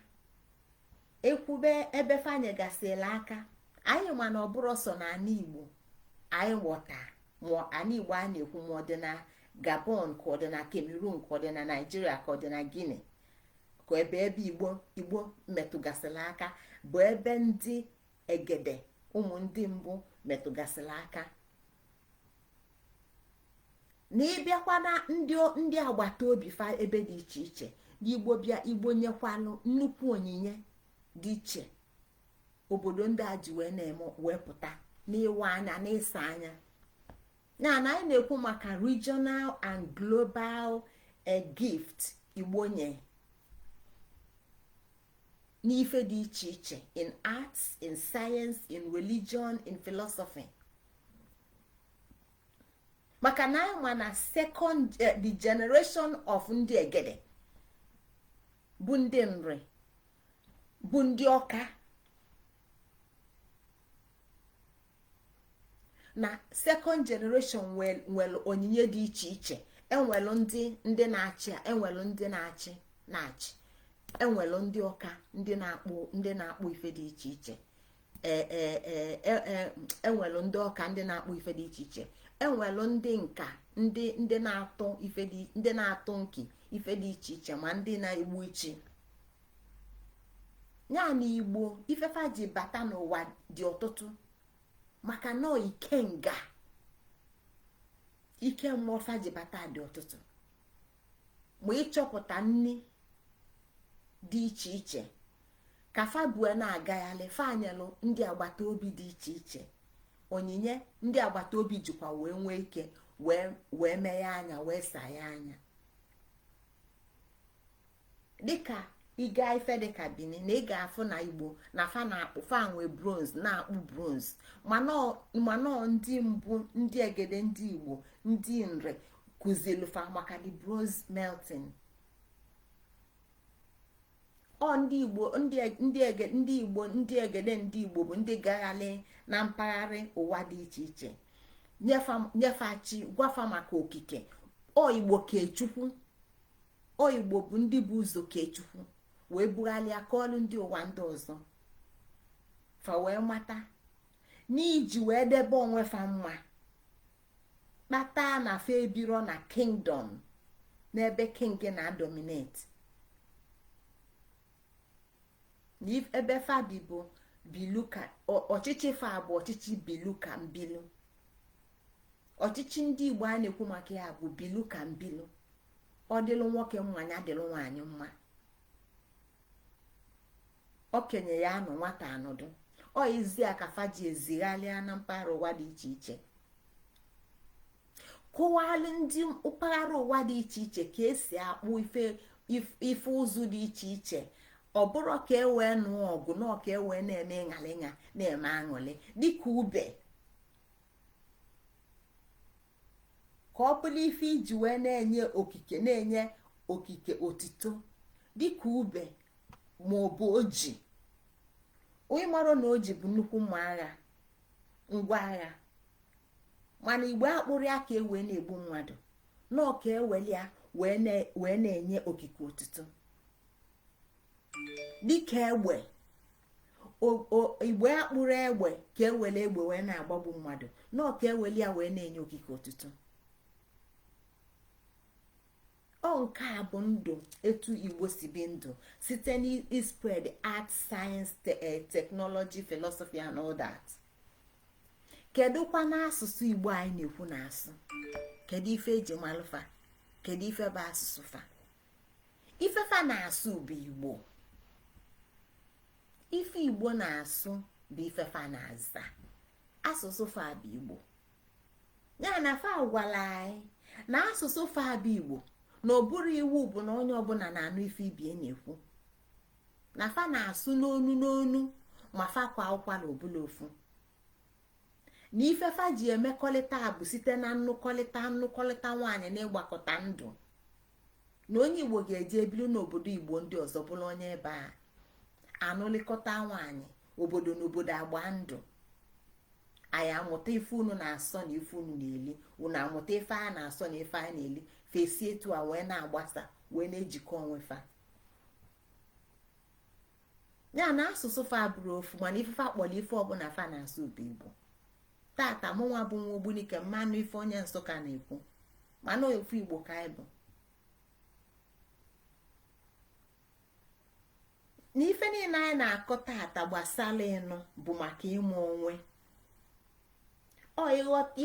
ekwube ebe fanye gasịla aka. anyị mana ọ bụrụ sọ na ana igbo anyị ghọta ma ana igbo a na-ekwu ma ọ dị na Gabon, ka ọ dị na Cameroon, ka ọ dị na Nigeria, ka ọ dị na Guinea, ka ebe igbo metụgasịla aka bụ ebe ndị egede ụmụ ndị mbụ metụgasịrị aka. na ịbịakwa na ndị agbata obi fa ebe dị iche iche, n'igbo bịa igbo nyekwanụ nnukwu onyinye dị iche obodo ndị a ji wee na-eme wee pụta n'ịwa anya na ịsa anya. na anyị na-ekwu maka regional and global gift igbo nye n'ife dị iche iche, in arts, in science, in religion, in philosophy. maka na anyị ma na the generation of ndị egede bụ ndị nri, bụ ndị ọka, na second generation nwere onyinye dị iche iche. enwelu ndị na-achị, enwelu ndị na-achị enwelu ndị ọka, ndị na-akpụ ife dị iche iche. enwelu ndị ọka, ndị na-akpụ ife dị iche iche. enwelu ndị nka, ndị na-atụ ife dị, ndị na-atụ nki ife dị iche iche, ma ndị na-egbu ichi. ya na igbo ifefa ji bata n'ụwa dị ọtụtụ, maka na ike mmụọ fa ji bata dị ọtụtụ. ma ịchọpụta nni dị iche iche ka fa bue na-agaghalị, fa anyelụ ndị agbata obi dị iche iche onyinye. ndị agbata obi jikwa wee nwee ike wee mee ya anya, wee saa ya anya. dịka ịga ife dịka Benin, na ị ga-afụ na igbo na fa na-akpụ fa nwee bronze, na-akpụ bronze. mana ndị mbụ, ndị egede ndị igbo, ndị nre kụzielu fa maka the bronze melting. ndị igbo ndị egede ndị igbo bụ ndị gaghalị na mpaghara ụwa dị iche iche nyefachi gwafa maka okike. O Igbo kechukwu, o Igbo bụ ndị bụ ụzọ kechukwu wee bugharịa ka ọlụ ndị ụwa ndị ọzọ fa wee mata n'iji wee debe onwe fa mma kpata na fa ebiro na kingdom n'ebe king na-dominate ebe fa bụ biluka ọchịchị fa bụ ọchịchị biluka mbilu. Ọchịchị ndị Igbo a na-ekwu maka ya bụ bilu ka mbilu. Ọ dịlụ nwoke mmanya dịlụ nwaanyị mma. Okenye ya anọ nwata anọdụ. Ọ izi a ka fa ji ezigharịa na mpaghara ụwa dị iche iche. Kụwalụ ndị mpaghara ụwa dị iche iche ka esi akpụ ife ụzụ dị iche iche. Ọ bụrụ ka e wee nụọ ọgụ na ka e wee na-eme ịṅalịṅa na-eme aṅụlị dịka ube. Ka ọ bụrụ ife iji wee na-enye okike otito dịka ube ma ọ bụ oji. Onye mara na oji bụ nnukwu mma agha, ngwa agha, mana Igbo akpụrụ ya ka e wee na-egbu mmadụ nọọ ka eweli ya wee na-enye okike otito dịka egbe. Igbo akpụrụ egbe ka ewele egbe wee na-agbagbu mmadụ nọọ ka eweli ya wee na-enye okike otito. Ọ nke a bụ ndụ etu Igbo si bi ndụ site n'ispread art, science, technology, philosophy and all that. Kedu kwa n'asụsụ Igbo anyị na-ekwu na-asụ? Kedu ife eji malụfa? Kedu ife bụ asụsụ fa? Ife fa na-asụ bụ Igbo. Ife Igbo na-asụ bụ ife fa na-aza. Asụsụ fa bụ Igbo. Ya na fa gwala anyị na asụsụ fa bụ Igbo. Na ọ bụrụ iwu bụ na onye ọbụla na-anụ ife ibie na-ekwu na fa na-asụ n'onu ma fa kwa ụkwara ọbụla ofu. Na ife fa ji emekọrịta bụ site na nnukọrịta nwaanyị na ịgbakọta ndụ. Na onye Igbo ga-eji ebili n'obodo Igbo ndị ọzọ bụrụ onye ebe a anụlikọta nwaanyị obodo na obodo agba ndụ. Anyị amụta ife unu na-asọ na ife unu na-eli, unu amụta ife a na-asọ na ife a na-eli, fesi etu a wee na-agbasa wee na-ejikọ onwe fa. Ya na asụsụ fa bụrụ ofu mana ife fa kpọrọ ife ọbụla fa na-asụ bụ Igbo. Tata mụnwa bụ nwa Ogbunike mmanụ ife onye Nsụka na-ekwu mana ofu Igbo ka anyị bụ. Na ife niile anyị na-akọ tata gbasara ịnụ bụ maka ịmụ onwe. Ọ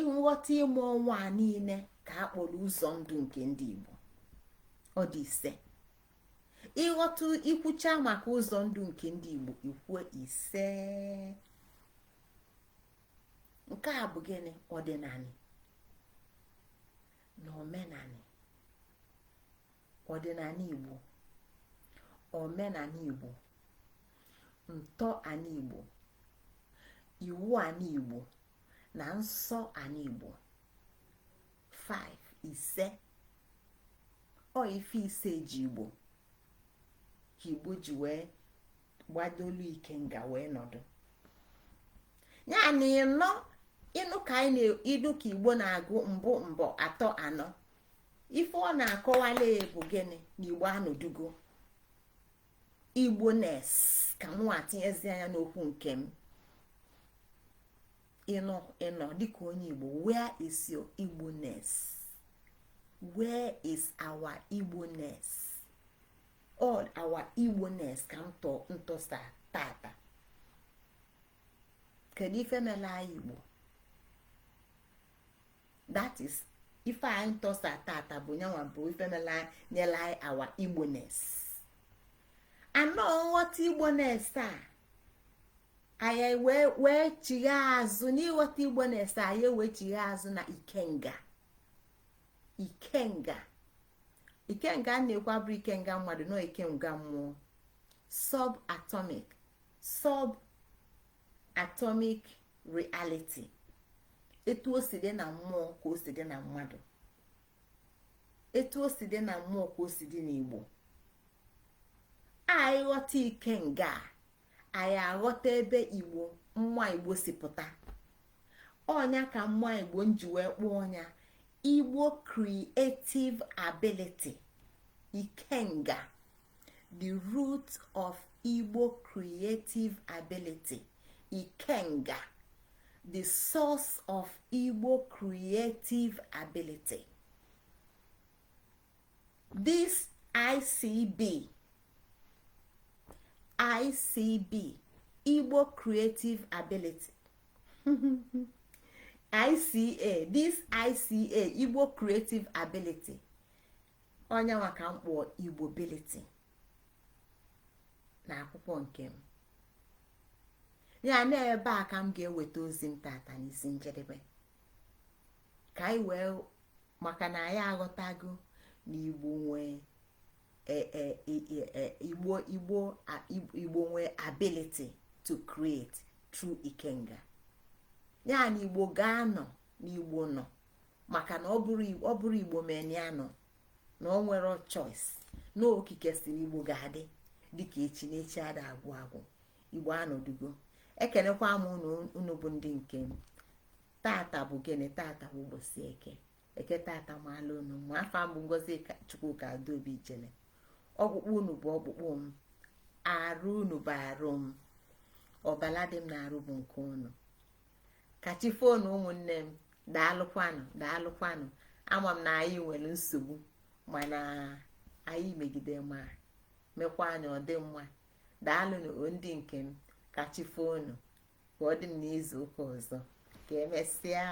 nghọta ịmụ onwe a niile ka a kpọrọ ụzọ ndụ nke ndị Igbo. Ọ dị ise. Ịghọta ikwucha maka ụzọ ndụ nke ndị Igbo ikwuo ise. Nke a bụ gịnị? Ọdịnala na omenala. Ọdịnala Igbo, omenala Igbo, ntọ ana Igbo, iwu ana Igbo na nsọ ana Igbo. 5 ise. Ọ ife ise ji Igbo ka Igbo ji wee gbadolu ikenga wee nọdụ. Ya na ịnụ ka Igbo na-agụ mbụ atọ anọ. Ife ọ na-akọwala bụ gịnị? Na Igbo anọdugo. Igbo-ness ka mụ atinyezi anya n'okwu nke m. Ịnọ dịka onye Igbo. Where is your Igbo-ness? Where is our Igbo-ness? All our Igbo-ness ka m ntọsa tata. Kedu ife mele anyị Igbo? That is ife anyị ntọsa tata bụ nyanwa bụ ife mele nyela anyị our Igbo-ness. Anọ nghọta Igbo-ness a anyị wee chigha azụ n'ịghọta Igbo-ness a anyị wee chigha azụ na ikenga na-ekwu abụrụ ikenga mmadụ nọ ikenga mmụọ. Subatomic reality. Etu o si dị na mmụọ ka o si dị na mmadụ. Etu o si dị na mmụọ ka o si dị n'Igbo. Anyị ghọta ikenga anyị aghọta ebe Igbo mmụọ Igbo si pụta. ọnya ka mmụọ Igbo nji wee kpọọ ọnya Igbo creative ability, ikenga, the root of Igbo creative ability, ikenga, the source of Igbo creative ability. This ICB, Igbo creative ability. this ICA, Igbo creative ability, onye nwa ka mkpọ Igbo ability na akwụkwọ nke m. Ya na ebe a ka m ga-eweta ozi m tata n'isi njedebe, ka anyị wee, maka na anyị aghọtago na Igbo nwee Igbo nwee ability to create through ikenga. Ya na Igbo ga-anọ n'Igbo nọ, maka na ọ bụrụ Igbo men ya nọ na ọ nwere choice na okike siri Igbo ga-adị dịka echi na echi ada agwụ agwụ. Igbo anọdugo. Ekenekwa m unu bụ ndị nke m. Tata bụ gịnị? Tata bụ ụbọchị eke tata maalụ unu ma afa mbụ Ngozi Chukwuka Adaobi Ijele. Ọkpụkpụ unu bụ ọkpụkpụ m, arụ unu bụ arụ m, ọbala dị m na-arụ bụ nke unu. Kachifonu ụmụnne m, daalụkwanụ. Ama m na anyị nwere nsogbu, mana anyị megide ma mekwa anya ọ dị mma. Daalụnụ ndị nke m, kachifonu, ka ọ dị m n'izu ụka ọzọ. Ka emesịa.